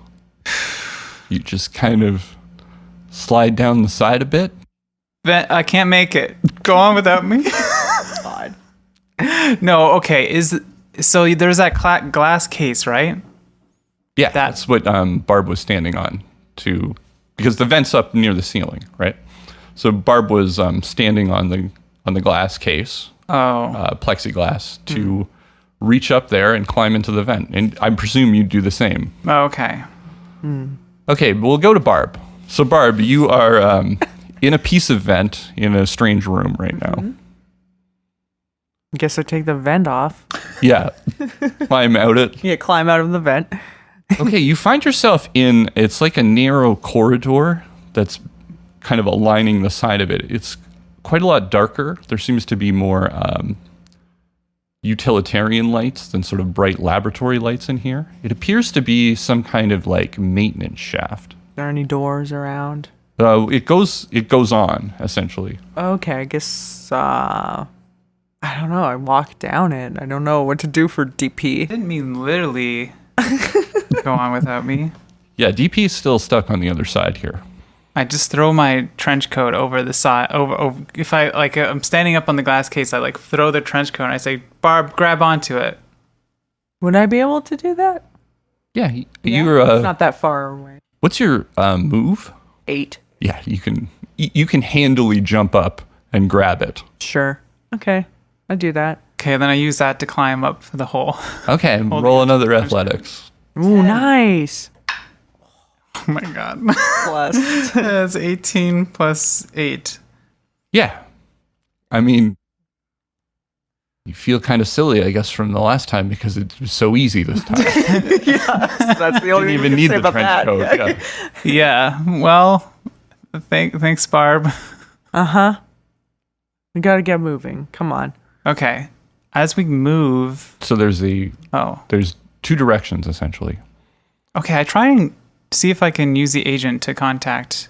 S3: You just kind of slide down the side a bit.
S2: Vent, I can't make it. Go on without me.
S1: God.
S2: No, okay. So there's that glass case, right?
S3: Yeah, that's what Barb was standing on because the vent's up near the ceiling, right? So Barb was standing on the glass case plexiglass to reach up there and climb into the vent. And I presume you do the same.
S2: Okay.
S3: Okay, we'll go to Barb. So Barb, you are in a piece of vent in a strange room right now.
S1: Guess I take the vent off.
S3: Yeah. Climb out it.
S1: Yeah, climb out of the vent.
S3: Okay, you find yourself it's like a narrow corridor that's kind of aligning the side of it. It's quite a lot darker. There seems to be more utilitarian lights than sort of bright laboratory lights in here. It appears to be some kind of like maintenance shaft.
S1: Are there any doors around?
S3: It goes on, essentially.
S1: Okay, I guess, I don't know. I walk down it. I don't know what to do for DP.
S2: I didn't mean literally go on without me.
S3: Yeah, DP is still stuck on the other side here.
S2: I just throw my trench coat over the side. Over. If I'm standing up on the glass case, I like throw the trench coat and I say, "Barb, grab onto it."
S1: Would I be able to do that?
S3: Yeah,
S1: It's
S3: you're.
S1: not that far away.
S3: What's your move?
S1: 8.
S3: Yeah, you can handily jump up and grab it.
S1: Sure. Okay, I do that.
S2: Okay, then I use that to climb up the hole.
S3: Okay, roll another athletics.
S1: Ooh, nice.
S2: Oh my god.
S1: Plus.
S2: That's 18 plus 8.
S3: Yeah, I mean, you feel kind of silly, I guess, from the last time because it was so easy this time.
S1: That's the only
S3: Didn't
S1: thing
S3: even
S1: I
S3: need
S1: can say
S3: the
S1: about
S3: trench
S1: that.
S3: coat.
S1: Yeah.
S3: Yeah.
S2: Yeah, well, thanks, Barb.
S1: We gotta get moving. Come on.
S2: Okay, as we move...
S3: So there's 2 directions, essentially.
S2: Okay, I try and see if I can use the agent to contact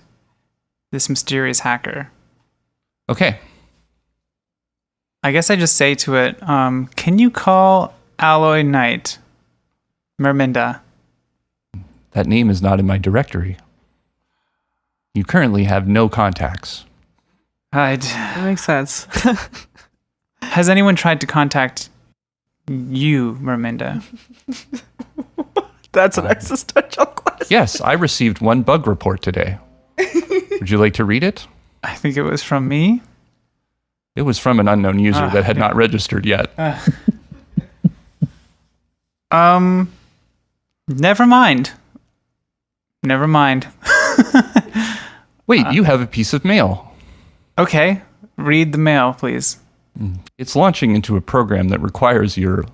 S2: this mysterious hacker.
S3: Okay.
S2: I guess I just say to it, can you call Alloy Knight, Merminda?
S3: That name is not in my directory. You currently have no contacts.
S1: That makes sense.
S2: Has anyone tried to contact you, Merminda?
S1: That's an existential question.
S3: Yes, I received 1 bug report today. Would you like to read it?
S2: I think it was from me.
S3: It was from an unknown user that had not registered yet.
S2: Never mind. Never mind.
S3: Wait, you have a piece of mail.
S2: Okay, read the mail, please.
S3: It's launching into a program that requires your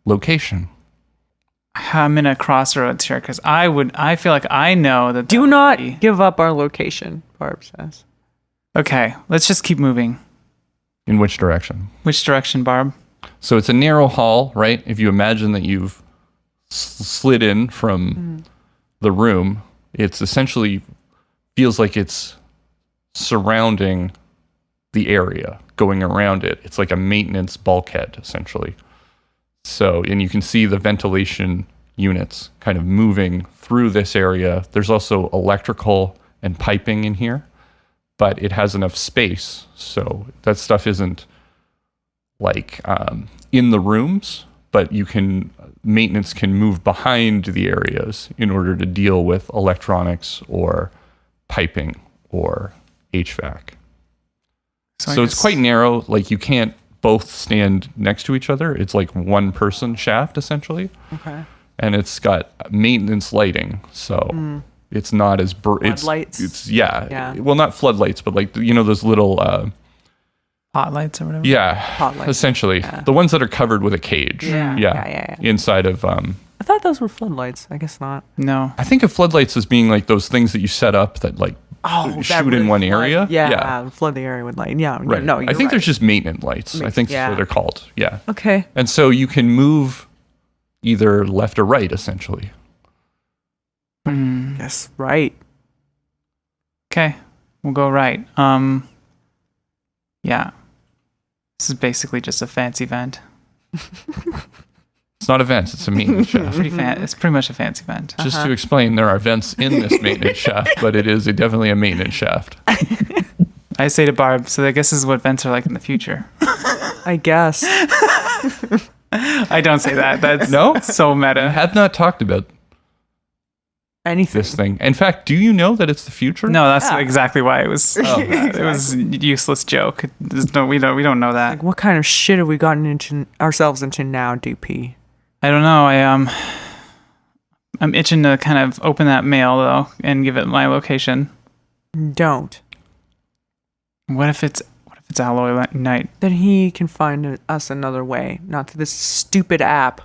S3: location.
S2: I'm in a crossroads here because I feel like I know that.
S1: Do not give up our location, Barb says.
S2: Okay, let's just keep moving.
S3: In which direction?
S2: Which direction, Barb?
S3: So it's a narrow hall, right? If you imagine that you've slid in from the room, it's essentially feels like it's surrounding the area, going around it. It's like a maintenance bulkhead, essentially. So, and you can see the ventilation units kind of moving through this area. There's also electrical and piping in here, but it has enough space. So that stuff isn't like in the rooms, but maintenance can move behind the areas in order to deal with electronics or piping or HVAC. So it's quite narrow. Like you can't both stand next to each other. It's like one person shaft essentially.
S1: Okay.
S3: And it's got maintenance lighting. So it's not as
S1: Floodlights?
S3: It's yeah. Well, not floodlights, but like those little
S2: hot lights or whatever.
S3: yeah,
S1: Hot lights.
S3: essentially the ones that are covered with a cage.
S1: Yeah.
S3: Inside of
S1: I thought those were floodlights. I guess not.
S2: No.
S3: I think of floodlights as being like those things that you set up that like shoot in one area.
S1: Yeah, flood the area with light. Yeah,
S3: Right.
S1: No,
S3: I think there's just maintenance lights. I think that's
S1: yeah.
S3: what they're called. Yeah.
S1: Okay.
S3: And so you can move either left or right, essentially.
S1: Yes, right.
S2: Okay, we'll go right. Yeah. This is basically just a fancy vent.
S3: It's not a vent, it's a maintenance shaft.
S2: It's pretty much a fancy vent.
S3: Just to explain, there are vents in this maintenance shaft, but it is definitely a maintenance shaft.
S2: I say to Barb, so I guess this is what vents are like in the future.
S1: I guess.
S2: I don't say that. That's
S3: No?
S2: so
S3: I
S2: meta.
S3: have not talked about
S1: Anything.
S3: this thing. In fact, do you know that it's the future?
S2: No, that's exactly why it was. It was a useless joke. We don't know that.
S1: Like, what kind of shit have we gotten into ourselves into now, DP?
S2: I don't know. I'm itching to kind of open that mail though and give it my location.
S1: Don't.
S2: What if it's Alloy Night?
S1: Then he can find us another way, not through this stupid app.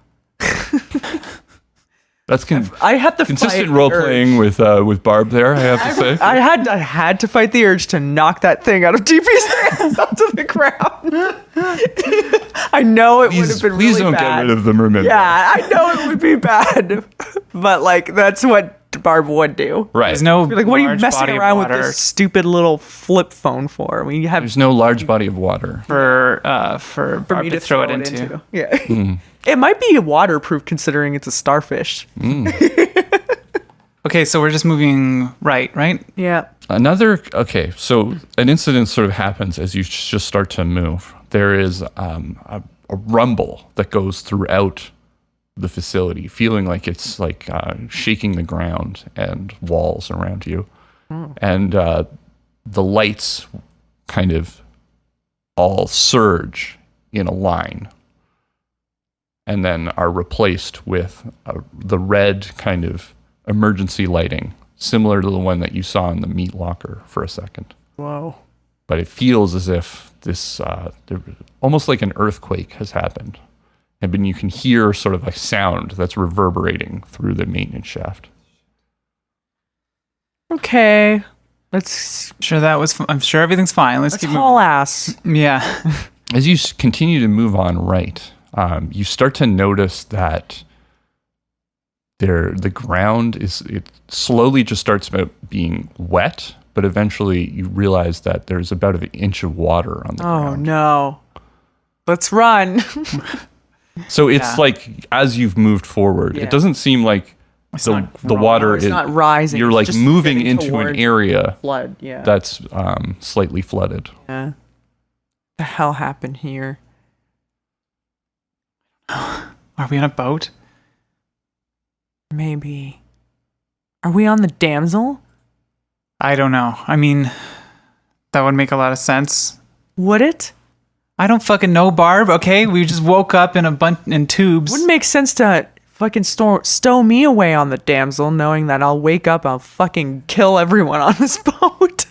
S3: That's
S1: I had to
S3: consistent
S1: fight
S3: role
S1: the urge.
S3: playing with Barb there, I have to say.
S1: I had to fight the urge to knock that thing out of DP's hands onto the ground. I know it would have been
S3: Please
S1: really
S3: don't
S1: bad.
S3: get rid of them, remember.
S1: Yeah, I know it would be bad, but like that's what Barb would do.
S3: Right.
S2: There's no
S1: Like, what are you
S2: large
S1: messing
S2: body of
S1: around with
S2: water
S1: this stupid little flip phone for? We have
S3: There's no large body of water.
S2: for Barb
S1: me
S2: to throw it into.
S1: Yeah. It might be waterproof considering it's a starfish.
S2: Okay, so we're just moving right?
S1: Yeah.
S3: So an incident sort of happens as you just start to move. There is a rumble that goes throughout the facility, feeling like it's like shaking the ground and walls around you. And the lights kind of all surge in a line and then are replaced with the red kind of emergency lighting, similar to the one that you saw in the meat locker for a second.
S1: Whoa.
S3: But it feels as if this, almost like an earthquake has happened. And then you can hear sort of a sound that's reverberating through the maintenance shaft.
S1: Okay.
S2: I'm sure everything's fine. Let's keep moving.
S1: Haul ass.
S2: Yeah.
S3: As you continue to move on right, you start to notice that the ground it slowly just starts being wet, but eventually you realize that there's about an inch of water on the ground.
S1: Oh no. Let's run.
S3: So it's like as you've moved forward,
S1: Yeah.
S3: it doesn't seem like the water
S1: It's
S3: is
S1: not rising.
S3: You're
S1: it's
S3: like
S1: just
S3: moving
S1: getting
S3: into an
S1: towards
S3: area
S1: flood. Yeah.
S3: that's slightly flooded.
S1: Yeah. The hell happened here?
S2: Are we on a boat?
S1: Maybe. Are we on the damsel?
S2: I don't know. I mean, that would make a lot of sense.
S1: Would it?
S2: I don't fucking know, Barb. Okay, we just woke up in a bunch in tubes.
S1: Wouldn't make sense to fucking stow me away on the damsel, knowing that I'll wake up, I'll fucking kill everyone on this boat.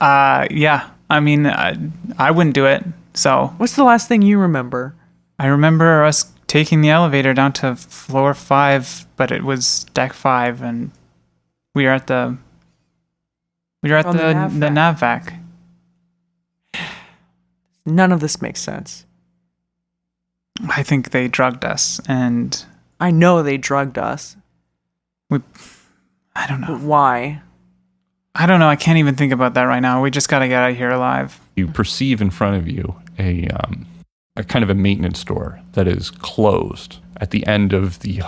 S2: Yeah. I mean, I wouldn't do it. So
S1: What's the last thing you remember?
S2: I remember us taking the elevator down to floor 5, but it was deck 5, and we were at the nav vac.
S1: None of this makes sense.
S2: I think they drugged us, and
S1: I know they drugged us.
S2: I don't know.
S1: But why?
S2: I don't know. I can't even think about that right now. We just got to get out of here alive.
S3: You perceive in front of you a kind of a maintenance door that is closed at the end of the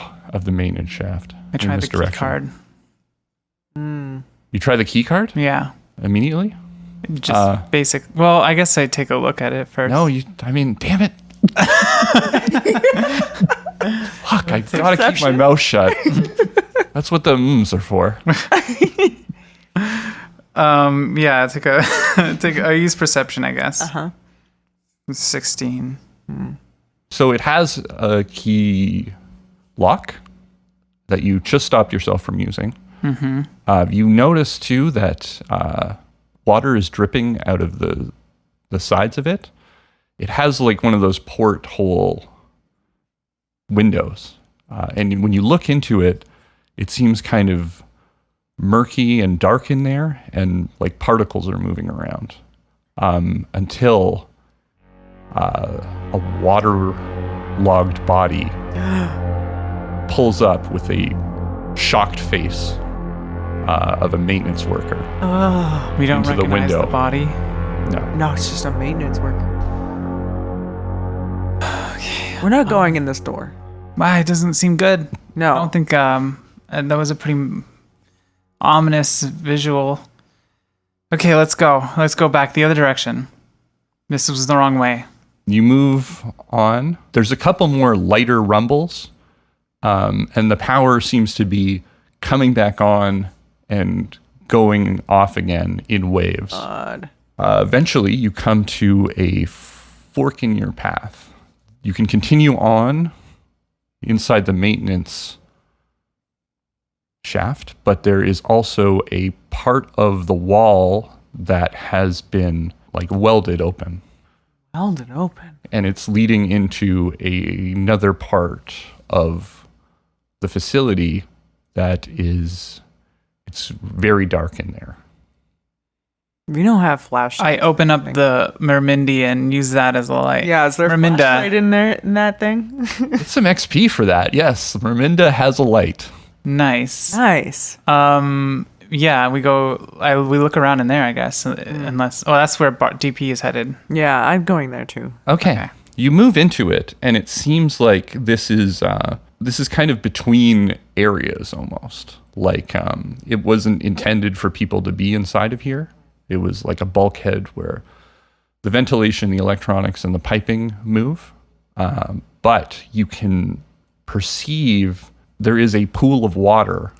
S3: maintenance shaft.
S2: I tried the key
S3: direction.
S2: card.
S3: You try the key card
S2: Yeah.
S3: immediately?
S2: Just basic. Well, I guess I'd take a look at it first.
S3: No, damn it. Fuck, I gotta keep my mouth shut. That's what the are for.
S2: Yeah, I use perception, I guess. 16.
S3: So it has a key lock that you just stopped yourself from using. Mm-hmm. You notice too that water is dripping out of the sides of it. It has like one of those porthole windows. And when you look into it, it seems kind of murky and dark in there, and like particles are moving around until a waterlogged body pulls up with a shocked face of a maintenance worker.
S2: We don't
S3: Into the
S2: recognize the,
S3: window.
S2: body.
S1: No, it's just a maintenance worker. We're not going in this door.
S2: It doesn't seem good.
S1: No.
S2: I don't think that was a pretty ominous visual. Okay, let's go. Let's go back the other direction. This was the wrong way.
S3: You move on. There's a couple more lighter rumbles And the power seems to be coming back on and going off again in waves. Eventually, you come to a fork in your path. You can continue on inside the maintenance shaft, but there is also a part of the wall that has been like welded open.
S1: Welded open.
S3: And it's leading into another part of the facility that is, it's very dark in there.
S1: We don't have flashlights.
S2: I open up the Mermindi and use that as a light.
S1: Yeah, is there a flashlight in there in that thing?
S3: It's some XP for that. Yes, Merminda has a light.
S2: Nice.
S1: Yeah,
S2: we look around in there, I guess, unless that's where DP is headed.
S1: Yeah, I'm going there too.
S3: Okay. You move into it, and it seems like this is kind of between areas almost. Like it wasn't intended for people to be inside of here. It was like a bulkhead where the ventilation, the electronics, and the piping move. But you can perceive there is a pool of water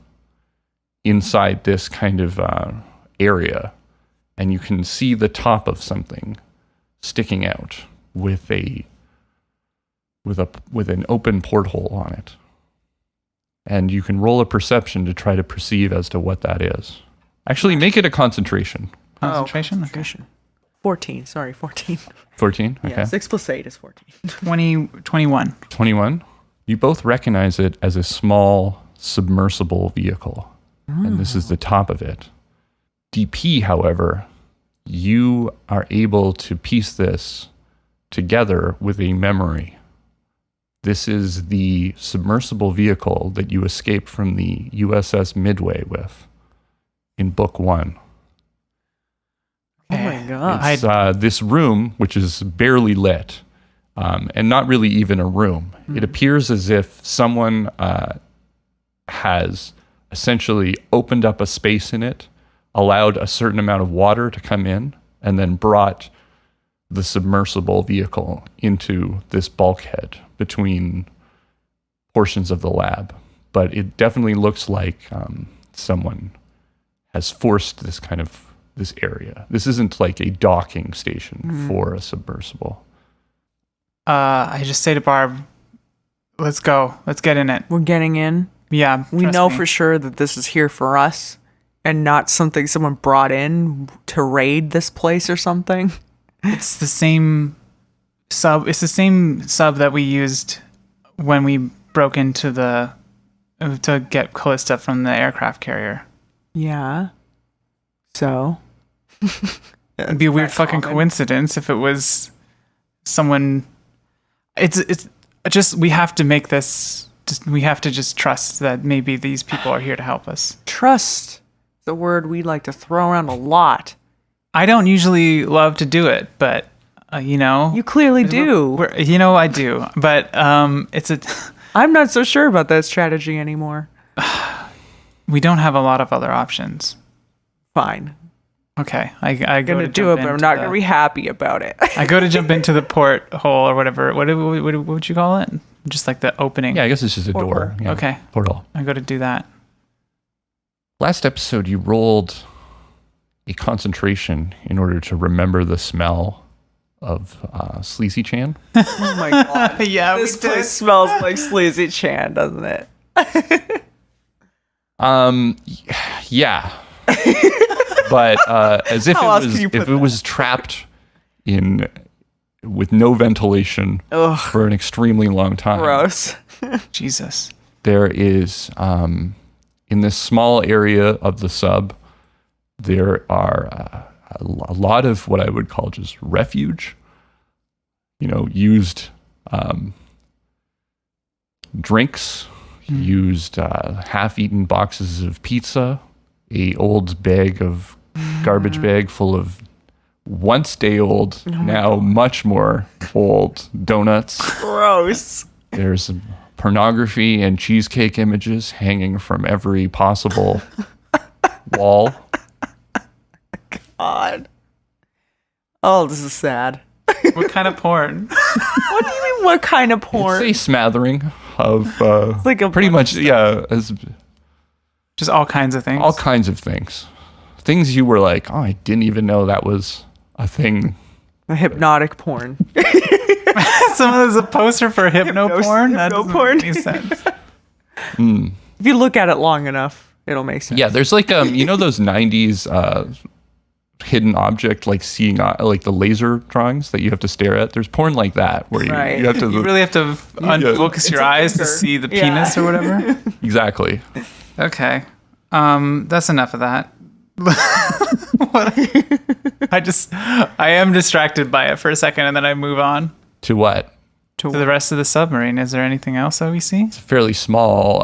S3: inside this kind of area, and you can see the top of something sticking out with an open porthole on it. And you can roll a perception to try to perceive as to what that is. Actually, make it a concentration.
S2: Concentration?
S1: Okay. 14. Sorry, 14.
S3: 14? Okay.
S1: Yeah, 6 plus 8 is 14.
S2: 21.
S3: 21. You both recognize it as a small submersible vehicle. And this is the top of it. DP, however, you are able to piece this together with a memory. This is the submersible vehicle that you escaped from the USS Midway with in book 1.
S1: Oh my god.
S3: It's this room, which is barely lit, and not really even a room. It appears as if someone has essentially opened up a space in it, allowed a certain amount of water to come in, and then brought the submersible vehicle into this bulkhead between portions of the lab. But it definitely looks like someone has forced this area. This isn't like a docking station for a submersible.
S2: I just say to Barb, let's go. Let's get in it.
S1: We're getting in.
S2: Yeah.
S1: We know for sure that this is here for us and not something someone brought in to raid this place or something.
S2: It's the same sub. It's the same sub that we used when we broke into to get Callista from the aircraft carrier.
S1: Yeah. So?
S2: It'd be a weird fucking coincidence if it was someone. It's just, we have to make this. We have to just trust that maybe these people are here to help us.
S1: Trust, the word we like to throw around a lot.
S2: I don't usually love to do it, but you know,
S1: you clearly do.
S2: I do, but it's a.
S1: I'm not so sure about that strategy anymore.
S2: We don't have a lot of other options.
S1: Fine.
S2: Okay, I'm
S1: gonna do it, but I'm not gonna be happy about it.
S2: I go to jump into the porthole or whatever. What would you call it? Just like the opening.
S3: Yeah, I guess it's just a door. Yeah.
S2: Okay.
S3: Portal.
S2: I go to do that.
S3: Last episode, you rolled a concentration in order to remember the smell of Sleazy Chan.
S1: Oh my god.
S2: Yeah,
S1: this place smells like Sleazy Chan, doesn't it?
S3: Yeah. But as if it was trapped in with no ventilation for an extremely long time.
S1: Gross.
S2: Jesus.
S3: There is in this small area of the sub, there are a lot of what I would call just refuge. Used drinks, used half-eaten boxes of pizza, a old garbage bag full of once day old, now much more old donuts.
S1: Gross.
S3: There's pornography and cheesecake images hanging from every possible wall.
S1: God. Oh, this is sad.
S2: What kind of porn?
S1: What do you mean, what kind of porn?
S3: It's a smattering of
S1: like a
S3: pretty much, as
S2: Just all kinds of things.
S3: all kinds of things. Things you were like, oh, I didn't even know that was a thing.
S1: A hypnotic porn.
S2: Someone has a poster for hypno porn? That
S1: hypno
S2: doesn't
S1: porn.
S2: make any sense.
S1: If you look at it long enough, it'll make sense.
S3: Yeah, there's like you know those 90s hidden object like seeing like the laser drawings that you have to stare at. There's porn like that where
S1: Right.
S3: you have to
S2: You really have to unfocus your
S1: a
S2: eyes to
S1: finger.
S2: see the
S1: Yeah.
S2: penis or whatever.
S3: exactly.
S2: Okay. That's enough of that. What? I am distracted by it for a second and then I move on
S3: To what?
S2: to the rest of the submarine. Is there anything else that we see?
S3: It's a fairly small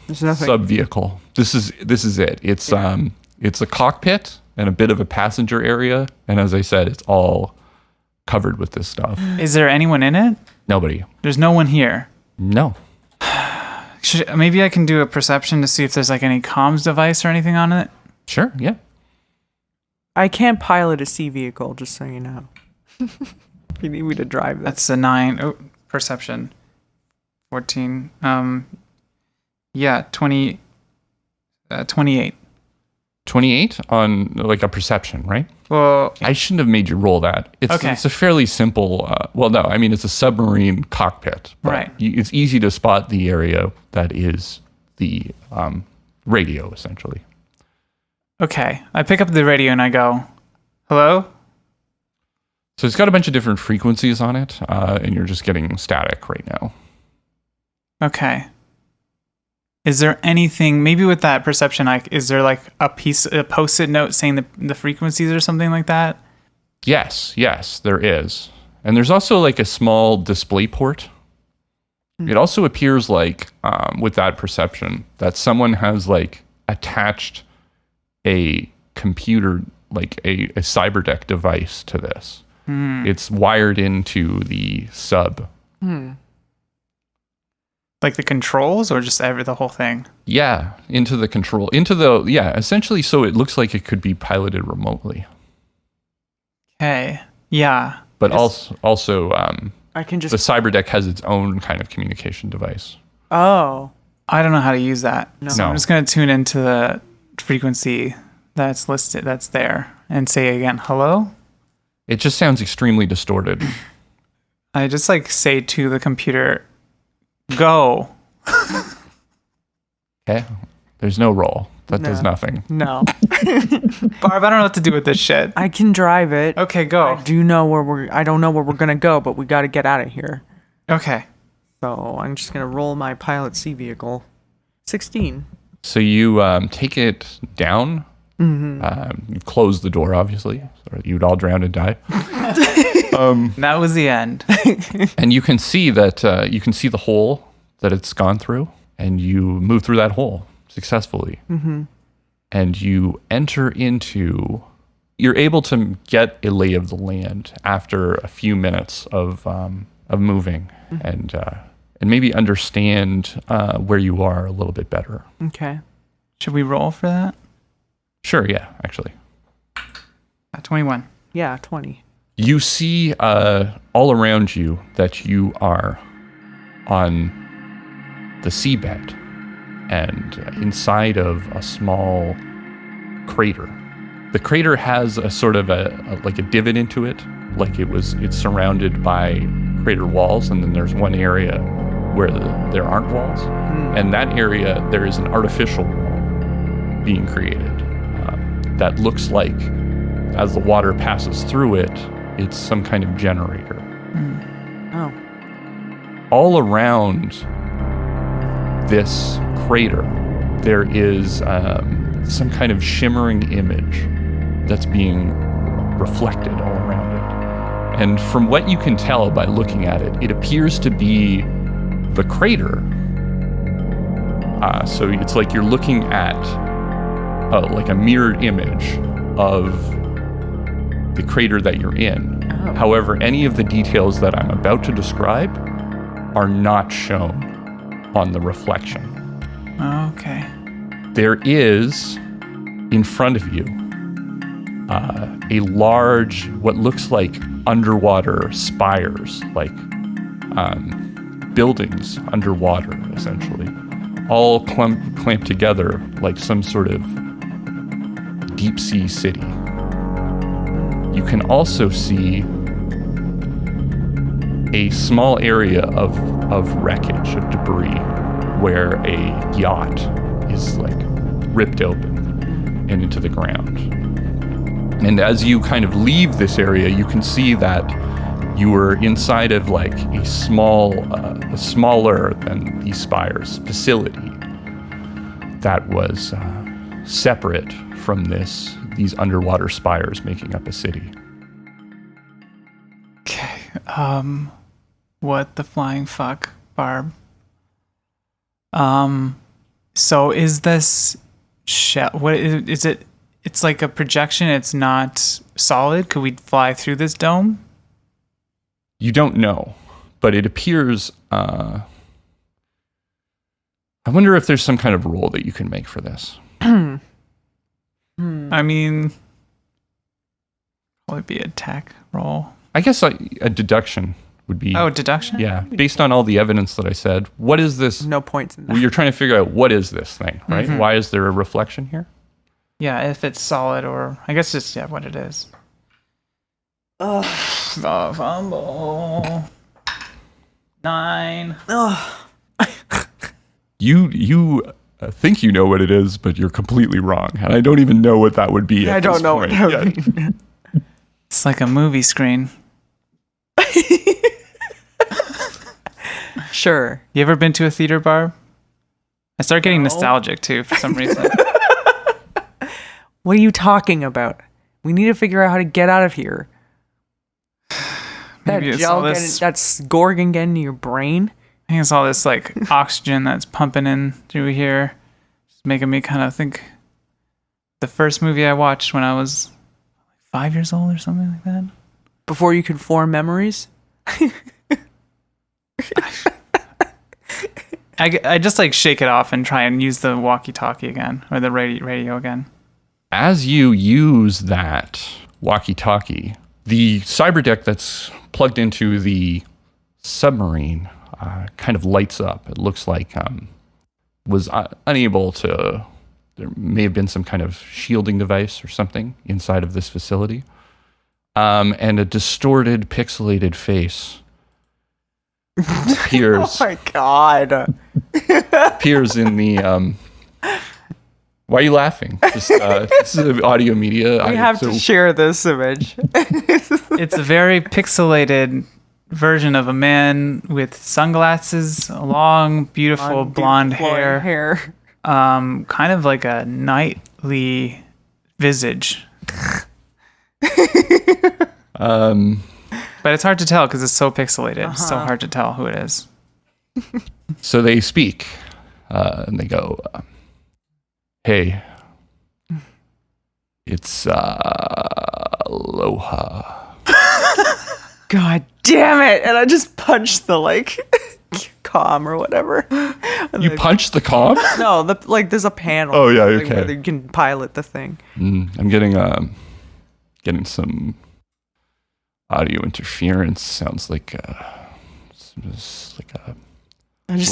S1: There's nothing.
S3: sub vehicle. This is it. It's a cockpit and a bit of a passenger area, and as I said, it's all covered with this stuff.
S2: Is there anyone in it?
S3: Nobody.
S2: There's no one here.
S3: No.
S2: Maybe I can do a perception to see if there's like any comms device or anything on it.
S3: Sure. Yeah.
S1: I can't pilot a sea vehicle, just so you know. You need me to drive that.
S2: That's a 9. Oh, perception. 14. Yeah, 20. 28.
S3: 28 on like a perception, right?
S2: Well,
S3: I shouldn't have made you roll that.
S2: Okay.
S3: It's a fairly simple. Well, no, I mean it's a submarine cockpit. But
S2: Right.
S3: It's easy to spot the area that is the radio, essentially.
S2: okay. I pick up the radio and I go, hello?
S3: So it's got a bunch of different frequencies on it, and you're just getting static right now.
S2: Okay. Is there anything, maybe with that perception, is there like a post-it note saying the frequencies or something like that?
S3: Yes, there is. And there's also like a small display port. It also appears like, with that perception, that someone has like attached a computer, like a cyberdeck device to this. It's wired into the sub.
S2: Like the controls or just the whole thing?
S3: Yeah, into the control, essentially so it looks like it could be piloted remotely.
S2: Okay. Yeah.
S3: But also
S1: I can
S3: the
S1: just.
S3: cyberdeck has its own kind of communication device.
S1: Oh.
S2: I don't know how to use that. So
S3: No.
S2: I'm just going to tune into the frequency that's listed, that's there, and say again, hello?
S3: It just sounds extremely distorted.
S2: I just like say to the computer, go.
S3: Okay? There's no roll. That does
S1: No.
S3: nothing.
S1: No.
S2: Barb, I don't know what to do with this shit.
S1: I can drive it.
S2: Okay, go.
S1: I don't know where we're gonna go, but we gotta get out of here.
S2: Okay.
S1: So I'm just gonna roll my pilot sea vehicle. 16.
S3: So you take it down. You close the door, obviously, or you'd all drown and die.
S2: That was the end.
S3: And you can see that you can see the hole that it's gone through, and you move through that hole successfully. And you enter into. You're able to get a lay of the land after a few minutes of moving, and maybe understand where you are a little bit better.
S1: Okay.
S2: Should we roll for that?
S3: Sure, yeah, actually.
S2: 21.
S1: Yeah, 20.
S3: You see all around you that you are on the seabed and inside of a small crater. The crater has a sort of like a divot into it, like it's surrounded by crater walls, and then there's one area where there aren't walls. And that area, there is an artificial wall being created that looks like, as the water passes through it, it's some kind of generator.
S1: Oh.
S3: All around this crater, there is some kind of shimmering image that's being reflected all around it. And from what you can tell by looking at it, it appears to be the crater. So it's like you're looking at like a mirrored image of the crater that you're in.
S1: Oh.
S3: However, any of the details that I'm about to describe are not shown on the reflection.
S2: Okay.
S3: There is, in front of you, a large, what looks like underwater spires, like buildings underwater, essentially, all clamped together like some sort of deep sea city. You can also see a small area of wreckage, of debris, where a yacht is like ripped open and into the ground. And as you kind of leave this area, you can see that you were inside of like a smaller than these spires facility that was separate from these underwater spires making up a city.
S2: Okay. What the flying fuck, Barb? So is this shell? What is it? It's like a projection. It's not solid. Could we fly through this dome?
S3: You don't know, but it appears. I wonder if there's some kind of roll that you can make for this.
S2: I mean, probably be a tech roll.
S3: I guess a deduction would be.
S2: Oh, deduction?
S3: Yeah, based on all the evidence that I said. What is this?
S1: No points in that.
S3: You're trying to figure out what is this thing, right?
S2: Mm-hmm.
S3: Why is there a reflection here?
S2: Yeah, if it's solid or I guess just what it is.
S1: Ugh.
S2: Oh, fumble. 9.
S1: Ugh.
S3: You think you know what it is, but you're completely wrong, and I don't even know what that would be.
S1: I don't know what that would be.
S2: It's like a movie screen.
S1: Sure.
S2: You ever been to a theater, Barb? I start getting nostalgic too for some reason.
S1: What are you talking about? We need to figure out how to get out of here. That
S2: Maybe it's
S1: gel
S2: all this-
S1: that's Gorgon getting to your brain.
S2: I think it's all this like oxygen that's pumping in through here. It's making me kind of think the first movie I watched when I was 5 years old or something like that.
S1: Before you could form memories?
S2: I just like shake it off and try and use the walkie-talkie again or the radio again.
S3: As you use that walkie-talkie, the cyber deck that's plugged into the submarine kind of lights up. It looks like was unable to. There may have been some kind of shielding device or something inside of this facility, and a distorted, pixelated face appears.
S1: Oh my god!
S3: Appears in the. Why are you laughing? Just, this is audio media.
S1: We have to share this image.
S2: It's a very pixelated version of a man with sunglasses, long, beautiful blonde hair. Kind of like a knightly visage. But it's hard to tell because it's so pixelated. It's so hard to tell who it is.
S3: So they speak, and they go, "Hey, it's Aloha."
S1: God damn it! And I just punched the comm or whatever.
S3: You punched the comm?
S1: No, there's a panel.
S3: Oh yeah, okay.
S1: Where you can pilot the thing.
S3: I'm getting some audio interference. Sounds like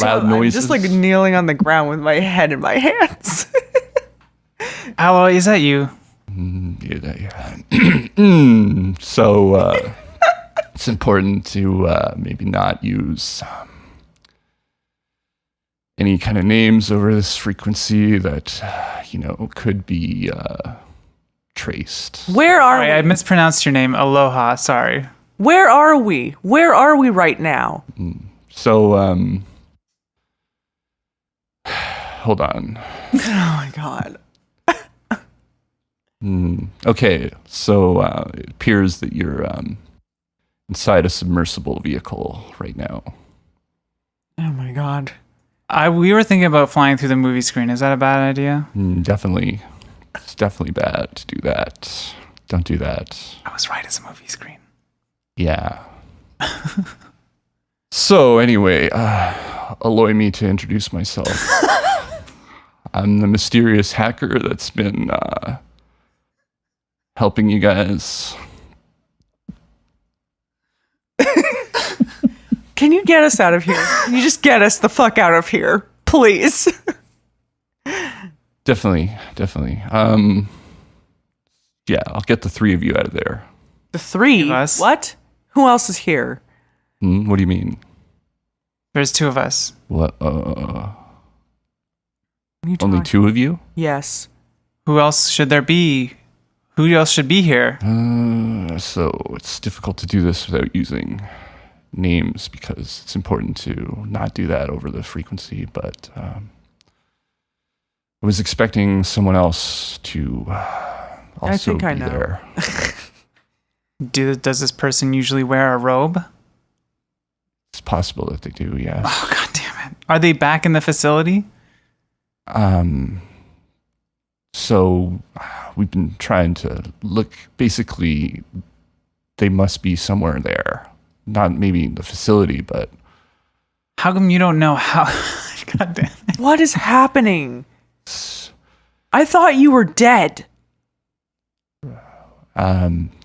S3: loud noises.
S1: I'm just kneeling on the ground with my head in my hands.
S2: Hello, is that you?
S3: So it's important to maybe not use any kind of names over this frequency that could be traced.
S1: Where are we?
S2: I mispronounced your name. Aloha. Sorry.
S1: Where are we? Where are we right now?
S3: So hold on.
S1: Oh my god.
S3: Okay, so it appears that you're inside a submersible vehicle right now.
S1: Oh my god.
S2: We were thinking about flying through the movie screen. Is that a bad idea?
S3: Definitely. It's definitely bad to do that. Don't do that.
S2: I was right, it's a movie screen.
S3: Yeah. So anyway, allow me to introduce myself. I'm the mysterious hacker that's been helping you guys.
S1: Can you get us out of here? Can you just get us the fuck out of here, please?
S3: Definitely. Yeah, I'll get the three of you out of there.
S1: The three?
S2: Of us?
S1: What? Who else is here?
S3: What do you mean?
S2: There's two of us.
S3: What?
S1: What are you
S3: Only
S1: talking-
S3: two of you?
S1: Yes.
S2: Who else should there be? Who else should be here?
S3: So it's difficult to do this without using names because it's important to not do that over the frequency. But I was expecting someone else to also
S1: think I
S3: be
S1: know.
S3: there.
S2: Does this person usually wear a robe?
S3: It's possible that they do, yes.
S2: Oh, God damn it. Are they back in the facility?
S3: So we've been trying to look. Basically, they must be somewhere there. Not maybe in the facility, but
S2: How come you don't know how? God damn it.
S1: What is happening? I thought you were dead.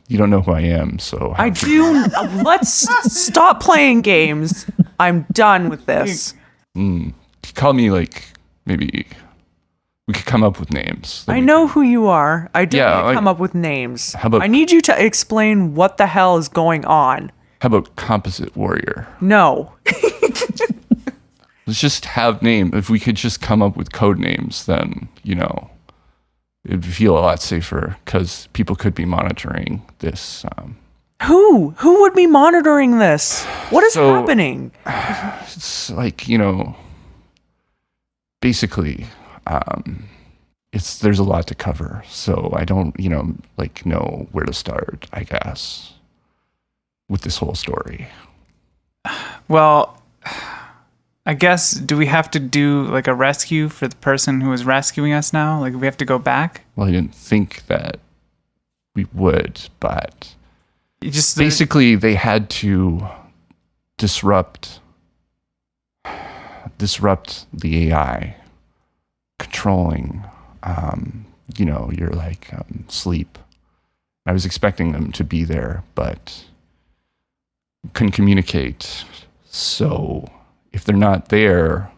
S3: you don't know who I am, so
S1: I do. Let's stop playing games. I'm done with this.
S3: call me like maybe we could come up with names.
S1: I know who you are. I don't
S3: Yeah,
S1: need to come up with names.
S3: How about-
S1: I need you to explain what the hell is going on.
S3: How about Composite Warrior?
S1: No.
S3: Let's just have name. If we could just come up with code names, then it'd feel a lot safer because people could be monitoring this.
S1: Who? Who would be monitoring this? What is
S3: So-
S1: happening?
S3: It's like basically, there's a lot to cover, so I don't know where to start, I guess, with this whole story.
S2: Well, I guess, do we have to do like a rescue for the person who is rescuing us now? Like, we have to go back?
S3: Well, I didn't think that we would, but
S2: You just
S3: basically they had to disrupt the AI controlling your sleep. I was expecting them to be there, but couldn't communicate. So if they're not there,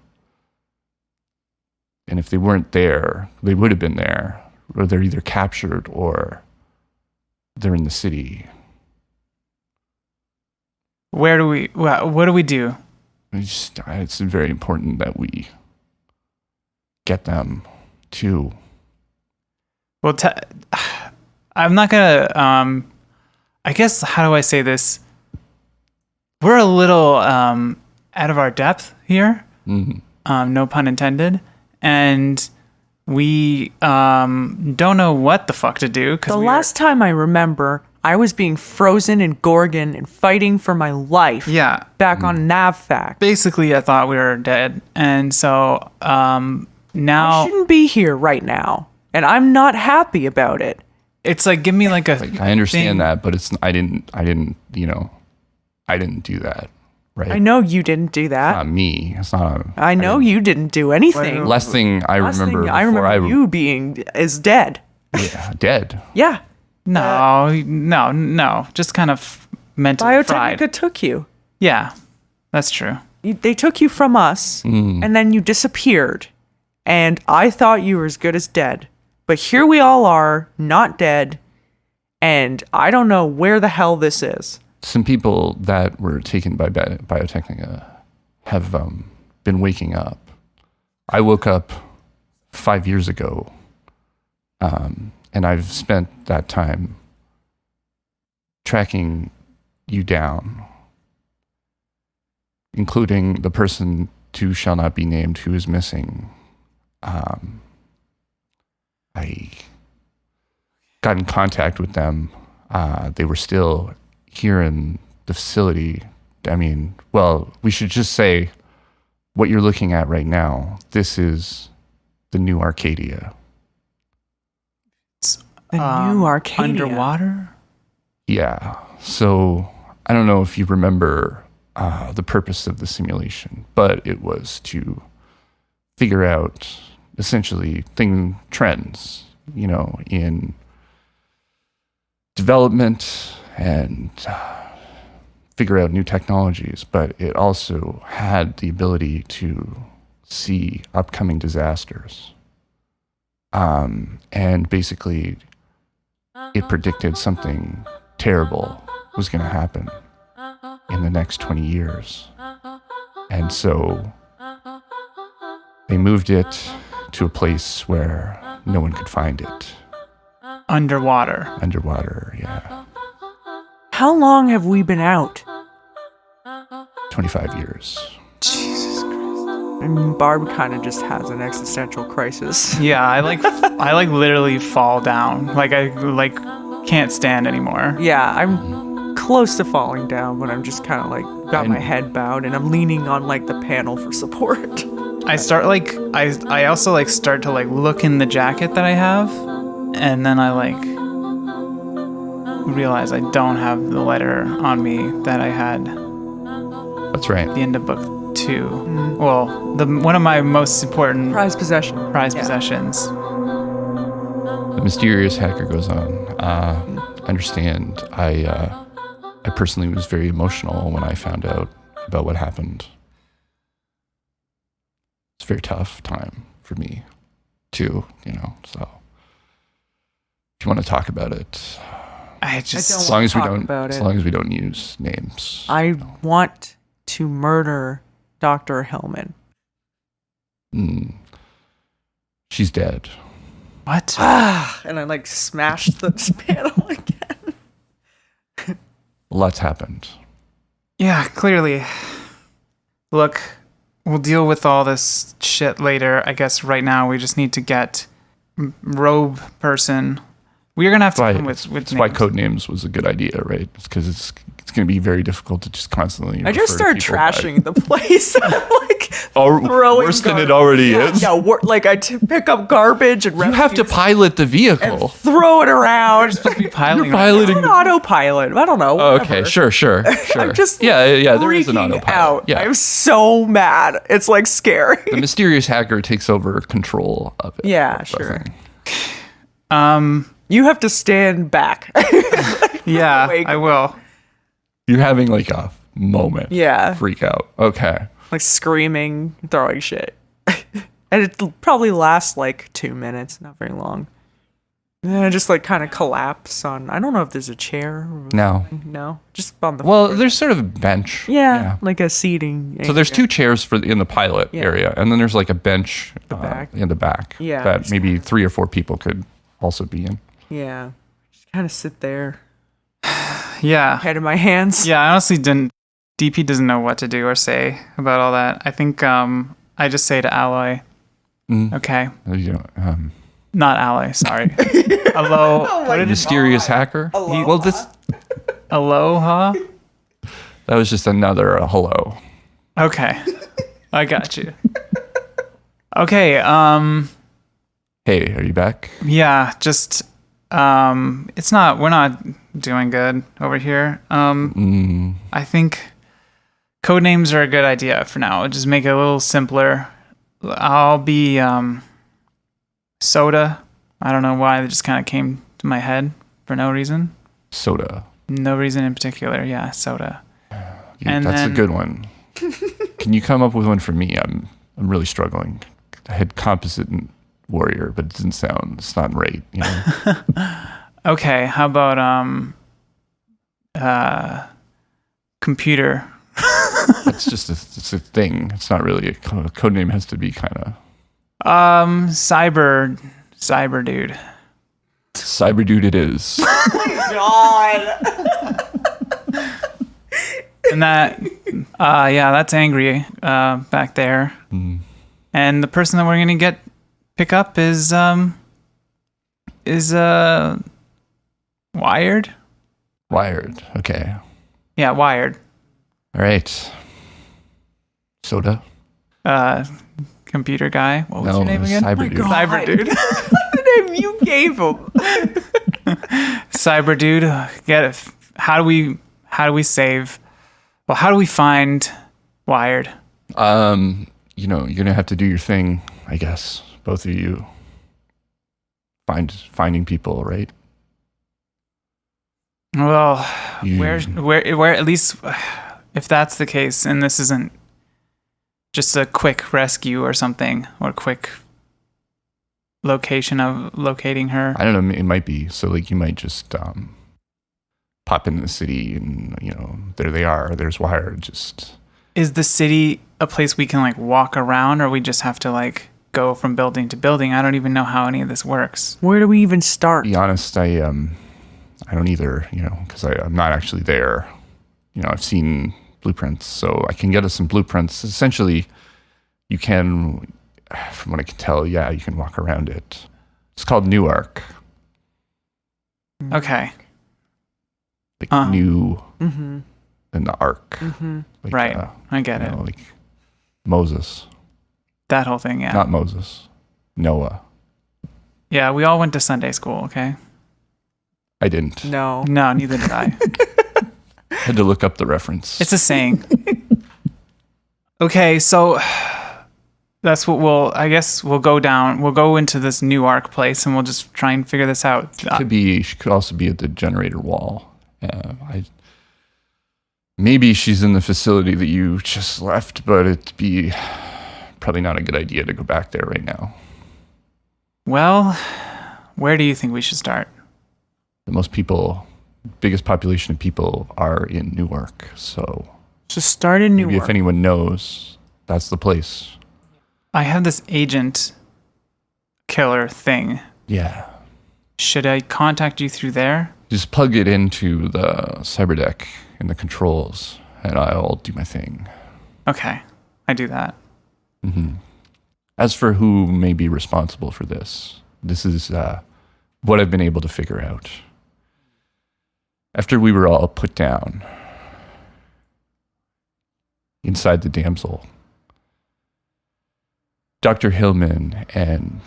S3: and if they weren't there, they would have been there, or they're either captured or they're in the city.
S2: what do we do?
S3: It's very important that we get them to.
S2: Well, I'm not gonna. I guess, how do I say this? We're a little out of our depth here.
S3: Mm-hmm.
S2: No pun intended. And we don't know what the fuck to do.
S1: The last time I remember, I was being frozen in Gorgon and fighting for my life.
S2: Yeah.
S1: Back on NavFac.
S2: Basically, I thought we were dead. And so now
S1: I shouldn't be here right now, and I'm not happy about it.
S2: it's like, give me like a.
S3: I understand
S2: thing.
S3: that, but I didn't do that, right?
S1: I know you didn't do that.
S3: Not me. It's not.
S1: I know you didn't do anything.
S3: Last thing I
S1: Last
S3: remember.
S1: thing I
S3: before
S1: remember you being is dead.
S3: dead.
S1: Yeah.
S2: No. Just kind of mentally fried.
S1: Biotechnica took you.
S2: Yeah, that's true.
S1: They took you from us, and then you disappeared. And I thought you were as good as dead. But here we all are, not dead. And I don't know where the hell this is.
S3: Some people that were taken by Biotechnica have been waking up. I woke up 5 years ago, and I've spent that time tracking you down, including the person who shall not be named who is missing. I got in contact with them. They were still here in the facility. I mean, well, we should just say what you're looking at right now. This is the new Arcadia.
S1: The new Arcadia.
S2: Underwater?
S3: Yeah. So I don't know if you remember the purpose of the simulation, but it was to figure out essentially trends, in development and figure out new technologies, but it also had the ability to see upcoming disasters. And basically, it predicted something terrible was going to happen in the next 20 years. And so they moved it to a place where no one could find it.
S2: Underwater.
S3: Underwater, yeah.
S1: How long have we been out?
S3: 25 years.
S2: Jesus Christ.
S1: I mean, Barb kind of just has an existential crisis.
S2: Yeah, I literally fall down. Like I can't stand anymore.
S1: Yeah, I'm close to falling down, but I'm just kind of like got my head bowed and I'm leaning on like the panel for support.
S2: I start like I also like start to like look in the jacket that I have, and then I like realize I don't have the letter on me that I had
S3: That's right.
S2: at the end of book 2. Well, one of my most important
S1: Prized possession.
S2: possessions.
S3: The mysterious hacker goes on. Understand, I personally was very emotional when I found out about what happened. It's a very tough time for me, too, so if you want to talk about it, as long as we don't use names.
S1: I want to murder Dr. Hellman.
S3: She's dead.
S2: What?
S1: And I like smashed the panel again.
S3: A lot's happened.
S2: Yeah, clearly. Look, we'll deal with all this shit later. I guess right now we just need to get robe person. We're gonna have to come with
S3: That's
S2: names.
S3: why code names was a good idea, right? It's because it's going to be very difficult to just constantly.
S1: I just started trashing the place. Like
S3: throwing worse than it already is.
S1: Yeah, I pick up garbage and
S3: You have to pilot the vehicle.
S1: throw it around.
S2: We're supposed to be piloting.
S3: You're piloting.
S1: It's an autopilot. I don't know.
S3: Oh,
S1: whatever.
S3: okay, sure.
S1: I'm just
S3: yeah. There is an
S1: freaking
S3: autopilot.
S1: out.
S3: Yeah,
S1: I'm so mad. It's like scary.
S3: the mysterious hacker takes over control of it.
S1: Yeah,
S3: of the
S1: sure.
S3: thing.
S1: You have to stand back.
S2: Yeah,
S1: Wake.
S2: I will.
S3: You're having like a moment.
S1: Yeah.
S3: Freak out. Okay.
S1: Like screaming, throwing shit. And it probably lasts like 2 minutes, not very long. And then I just like kind of collapse on, I don't know if there's a chair. Or
S3: No.
S1: No, just on the
S3: Well,
S1: floor.
S3: there's sort of a bench.
S1: Yeah, like a seating.
S3: So there's
S1: area.
S3: 2 chairs in the pilot area, and then there's like a bench
S1: back.
S3: in the back.
S1: Yeah.
S3: That maybe 3 or 4 people could also be in.
S1: Yeah, just kind of sit there,
S2: Yeah.
S1: head in my hands.
S2: Yeah, I honestly didn't. DP doesn't know what to do or say about all that. I think I just say to Alloy, okay. Not Alloy, sorry. Hello.
S1: my
S3: Mysterious hacker?
S1: Aloha.
S3: Well,
S2: Aloha?
S3: that was just another hello.
S2: Okay. I got you. Okay,
S3: Hey, are you back?
S2: yeah, just we're not doing good over here. I think code names are a good idea for now. Just make it a little simpler. I'll be Soda. I don't know why, it just kind of came to my head for no reason.
S3: Soda.
S2: No reason in particular. Yeah, Soda. And
S3: That's
S2: then-
S3: a good one. Can you come up with one for me? I'm really struggling. I had composite and warrior, but it's not right,
S2: Okay, how about computer?
S3: It's just it's a thing. It's not really a code name. Has to be kind of
S2: CyberDude.
S3: CyberDude. It is.
S1: God.
S2: And that that's angry back there. And the person that we're gonna pick up is Wired.
S3: Wired. Okay.
S2: Yeah, Wired.
S3: All right. Soda.
S2: Computer guy. What was your name again?
S3: CyberDude.
S1: God.
S2: CyberDude.
S1: The name you gave him.
S2: CyberDude. Get it. How do we save? Well, how do we find Wired?
S3: You're gonna have to do your thing, I guess. Both of you. Finding people, right?
S2: Well, where at least if that's the case, and this isn't just a quick rescue or something, or quick location of locating her.
S3: I don't know. It might be. So like you might just pop into the city and, there they are. There's Wire. Just.
S2: Is the city a place we can like walk around, or we just have to like go from building to building? I don't even know how any of this works.
S1: Where do we even start?
S3: To be honest, I don't either, because I'm not actually there. I've seen blueprints, so I can get us some blueprints. Essentially, you can, from what I can tell, yeah, you can walk around it. It's called Newark.
S2: Okay.
S3: Like new and the Ark.
S1: Mm-hmm.
S3: Like,
S2: right. I get it.
S3: Like Moses.
S2: That whole thing, yeah.
S3: Not Moses. Noah.
S2: Yeah, we all went to Sunday school, okay?
S3: I didn't.
S1: No.
S2: No, neither did I.
S3: Had to look up the reference.
S2: It's a saying. Okay, so that's what we'll go down. We'll go into this new Ark place and we'll just try and figure this out.
S3: She could also be at the generator wall. Maybe she's in the facility that you just left, but it'd be probably not a good idea to go back there right now.
S2: Well, where do you think we should start?
S3: The biggest population of people are in Newark, so
S1: Just start in Newark.
S3: maybe if anyone knows, that's the place.
S2: I have this agent killer thing.
S3: Yeah.
S2: Should I contact you through there?
S3: Just plug it into the cyber deck in the controls, and I'll do my thing.
S2: Okay, I do that.
S3: Mm-hmm. As for who may be responsible for this is what I've been able to figure out. After we were all put down inside the damsel, Dr. Hillman and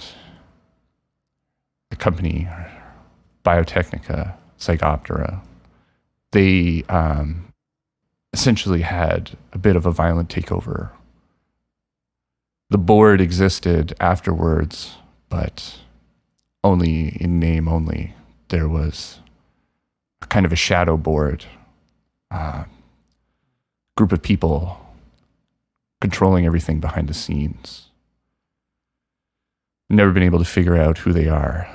S3: the company Biotechnica, Psychoptera, they essentially had a bit of a violent takeover. The board existed afterwards, but only in name only. There was a kind of a shadow board, group of people controlling everything behind the scenes. Never been able to figure out who they are,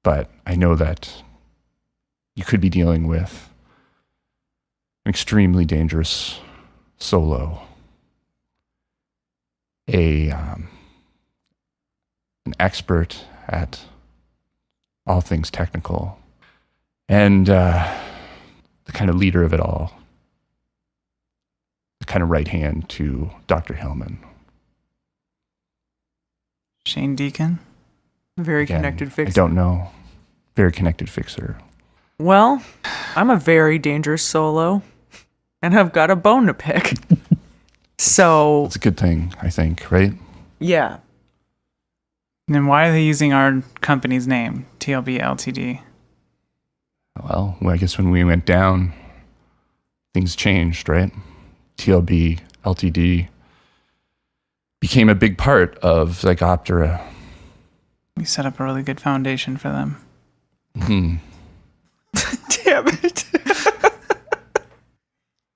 S3: but I know that you could be dealing with an extremely dangerous solo, an expert at all things technical, and the kind of leader of it all, the kind of right hand to Dr. Hillman.
S2: Shane Deacon?
S1: Very
S3: Again,
S1: connected fixer.
S3: I don't know. Very connected fixer.
S1: Well, I'm a very dangerous solo, and I've got a bone to pick. So
S3: It's a good thing, I think, right?
S1: yeah,
S2: Then why are they using our company's name, TLB Ltd?
S3: Well, I guess when we went down, things changed, right? TLB Ltd became a big part of Psychoptera.
S2: We set up a really good foundation for them.
S3: Hmm.
S1: damn it.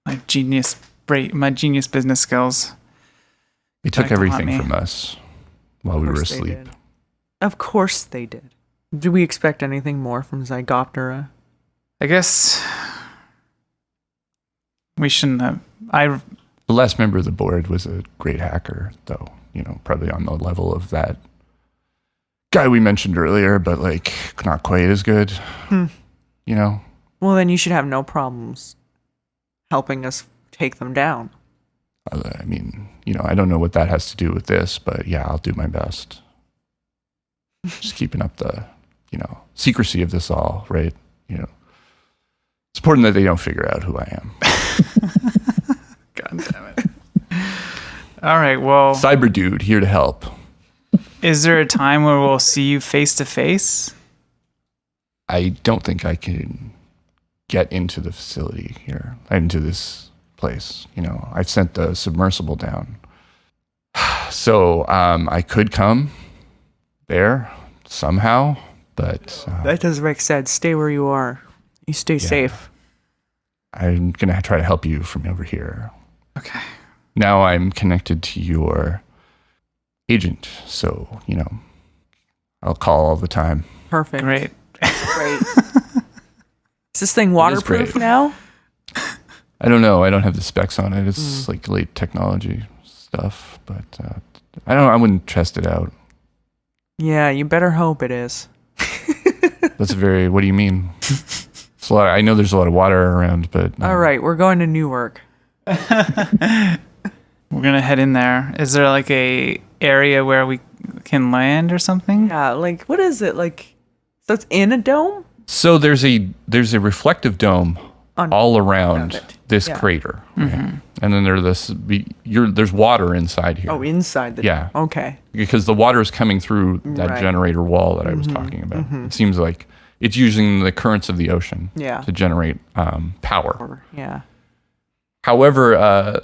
S2: My genius business skills.
S3: They took
S2: Back to haunt
S3: everything
S2: me.
S3: from us while we
S1: Of
S3: were
S1: course they
S3: asleep.
S1: did. Of course they did. Do we expect anything more from Zygoptera?
S2: I guess we shouldn't have.
S3: The last member of the board was a great hacker, though, probably on the level of that guy we mentioned earlier, but not quite as good.
S1: Well, then you should have no problems helping us take them down.
S3: I don't know what that has to do with this, but yeah, I'll do my best. Just keeping up the, secrecy of this all, right? It's important that they don't figure out who I am.
S2: God damn it. All right, well,
S3: CyberDude, here to help.
S2: is there a time where we'll see you face to face?
S3: I don't think I can get into the facility here, into this place. I've sent the submersible down. So I could come there somehow, but
S1: That doesn't make sense. Stay where you are. You stay safe.
S3: I'm going to try to help you from over here.
S2: Okay.
S3: Now I'm connected to your agent, so, I'll call all the time.
S1: Perfect.
S2: Great.
S1: Is this thing waterproof now?
S3: I don't know. I don't have the specs on it. It's like late technology stuff, but I wouldn't test it out.
S1: Yeah, you better hope it is.
S3: That's what do you mean? It's I know there's a lot of water around, but...
S1: All right, we're going to Newark.
S2: We're going to head in there. Is there like a area where we can land or something?
S1: Yeah, like, what is it? Like, so it's in a dome?
S3: So there's a reflective dome all around this crater. Right? And then there's water inside here.
S1: Oh, inside the dome. Okay.
S3: Because the water is coming through that generator wall that I was talking about. It seems like it's using the currents of the ocean to generate power.
S1: Yeah.
S3: However,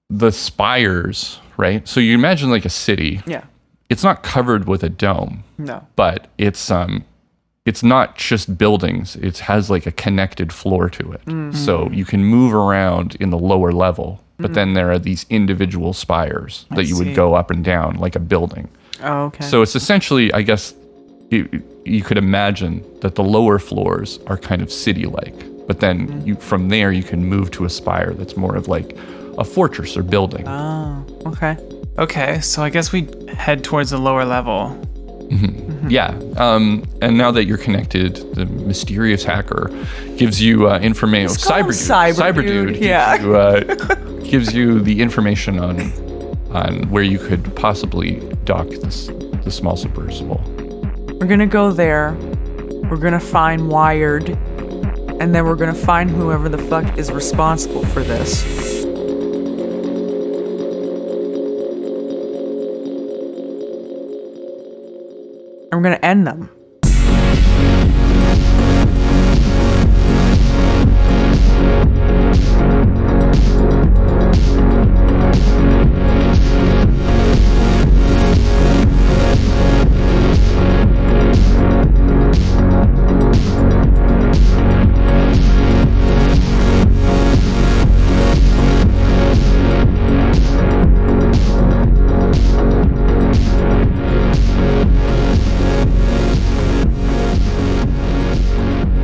S3: the spires, right? So you imagine like a city.
S1: Yeah.
S3: It's not covered with a dome.
S1: No.
S3: But it's not just buildings. It has like a connected floor to it. So you can move around in the lower level, but then there are these individual spires that you would go up and down like a building.
S1: Oh, okay.
S3: So it's essentially, I guess, you could imagine that the lower floors are kind of city-like, but then from there you can move to a spire that's more of like a fortress or building.
S1: Oh, okay.
S2: Okay, so I guess we head towards the lower level.
S3: Yeah, and now that you're connected, the mysterious hacker gives you information. CyberDude gives you the information on where you could possibly dock the small submersible.
S1: We're gonna go there. We're gonna find Wired, and then we're gonna find whoever the fuck is responsible for this. And we're gonna end them.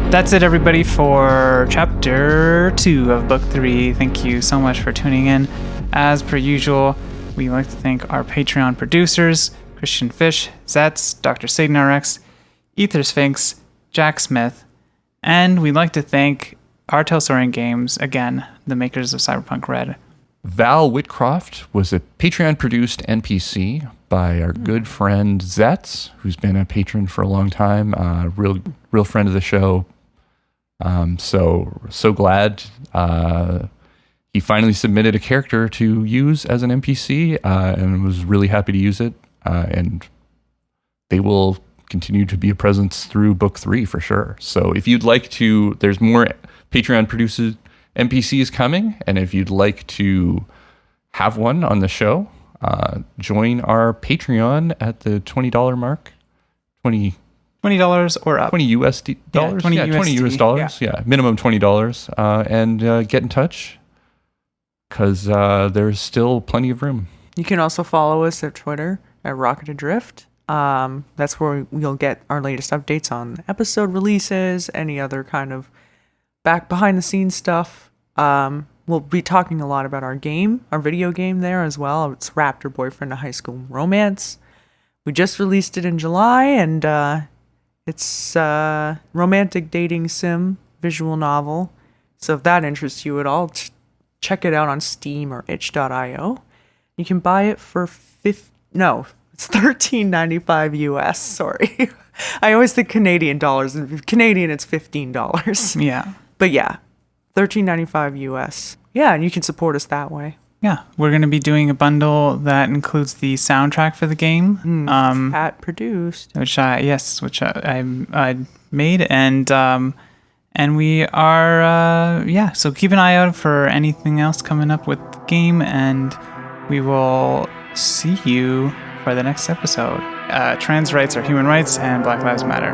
S2: That's it, everybody, for Chapter 2 of Book 3. Thank you so much for tuning in. As per usual, we'd like to thank our Patreon producers, Christian Fish, Zets, Dr. Satan RX, Ether Sphinx, Jack Smith, and we'd like to thank R.Talsorian Games, again, the makers of Cyberpunk Red.
S3: Val Whitcroft was a Patreon-produced NPC by our good friend Zets, who's been a patron for a long time, real friend of the show. So glad he finally submitted a character to use as an NPC, and was really happy to use it. And they will continue to be a presence through Book 3 for sure. So if you'd like to, there's more Patreon-produced NPCs coming, and if you'd like to have one on the show, join our Patreon at the $20 mark. $20
S2: or up.
S3: $20 USD dollars.
S2: Yeah,
S3: 20 US dollars. Yeah, minimum $20. And get in touch because there's still plenty of room.
S1: You can also follow us at Twitter at Rocket Adrift. That's where you'll get our latest updates on episode releases, any other kind of behind the scenes stuff. We'll be talking a lot about our video game there as well. It's Raptor Boyfriend, a High School Romance. We just released it in July, and it's a romantic dating sim visual novel. So if that interests you at all, check it out on Steam or itch.io. You can buy it for it's $13.95 US. Sorry. I always think Canadian dollars. In Canadian, it's $15.
S2: Yeah.
S1: But yeah, $13.95 US. Yeah, and you can support us that way.
S2: Yeah, we're going to be doing a bundle that includes the soundtrack for the game.
S1: Pat produced.
S2: Which I made, and we are, so keep an eye out for anything else coming up with the game, and we will see you for the next episode. Trans rights are human rights, and Black Lives Matter.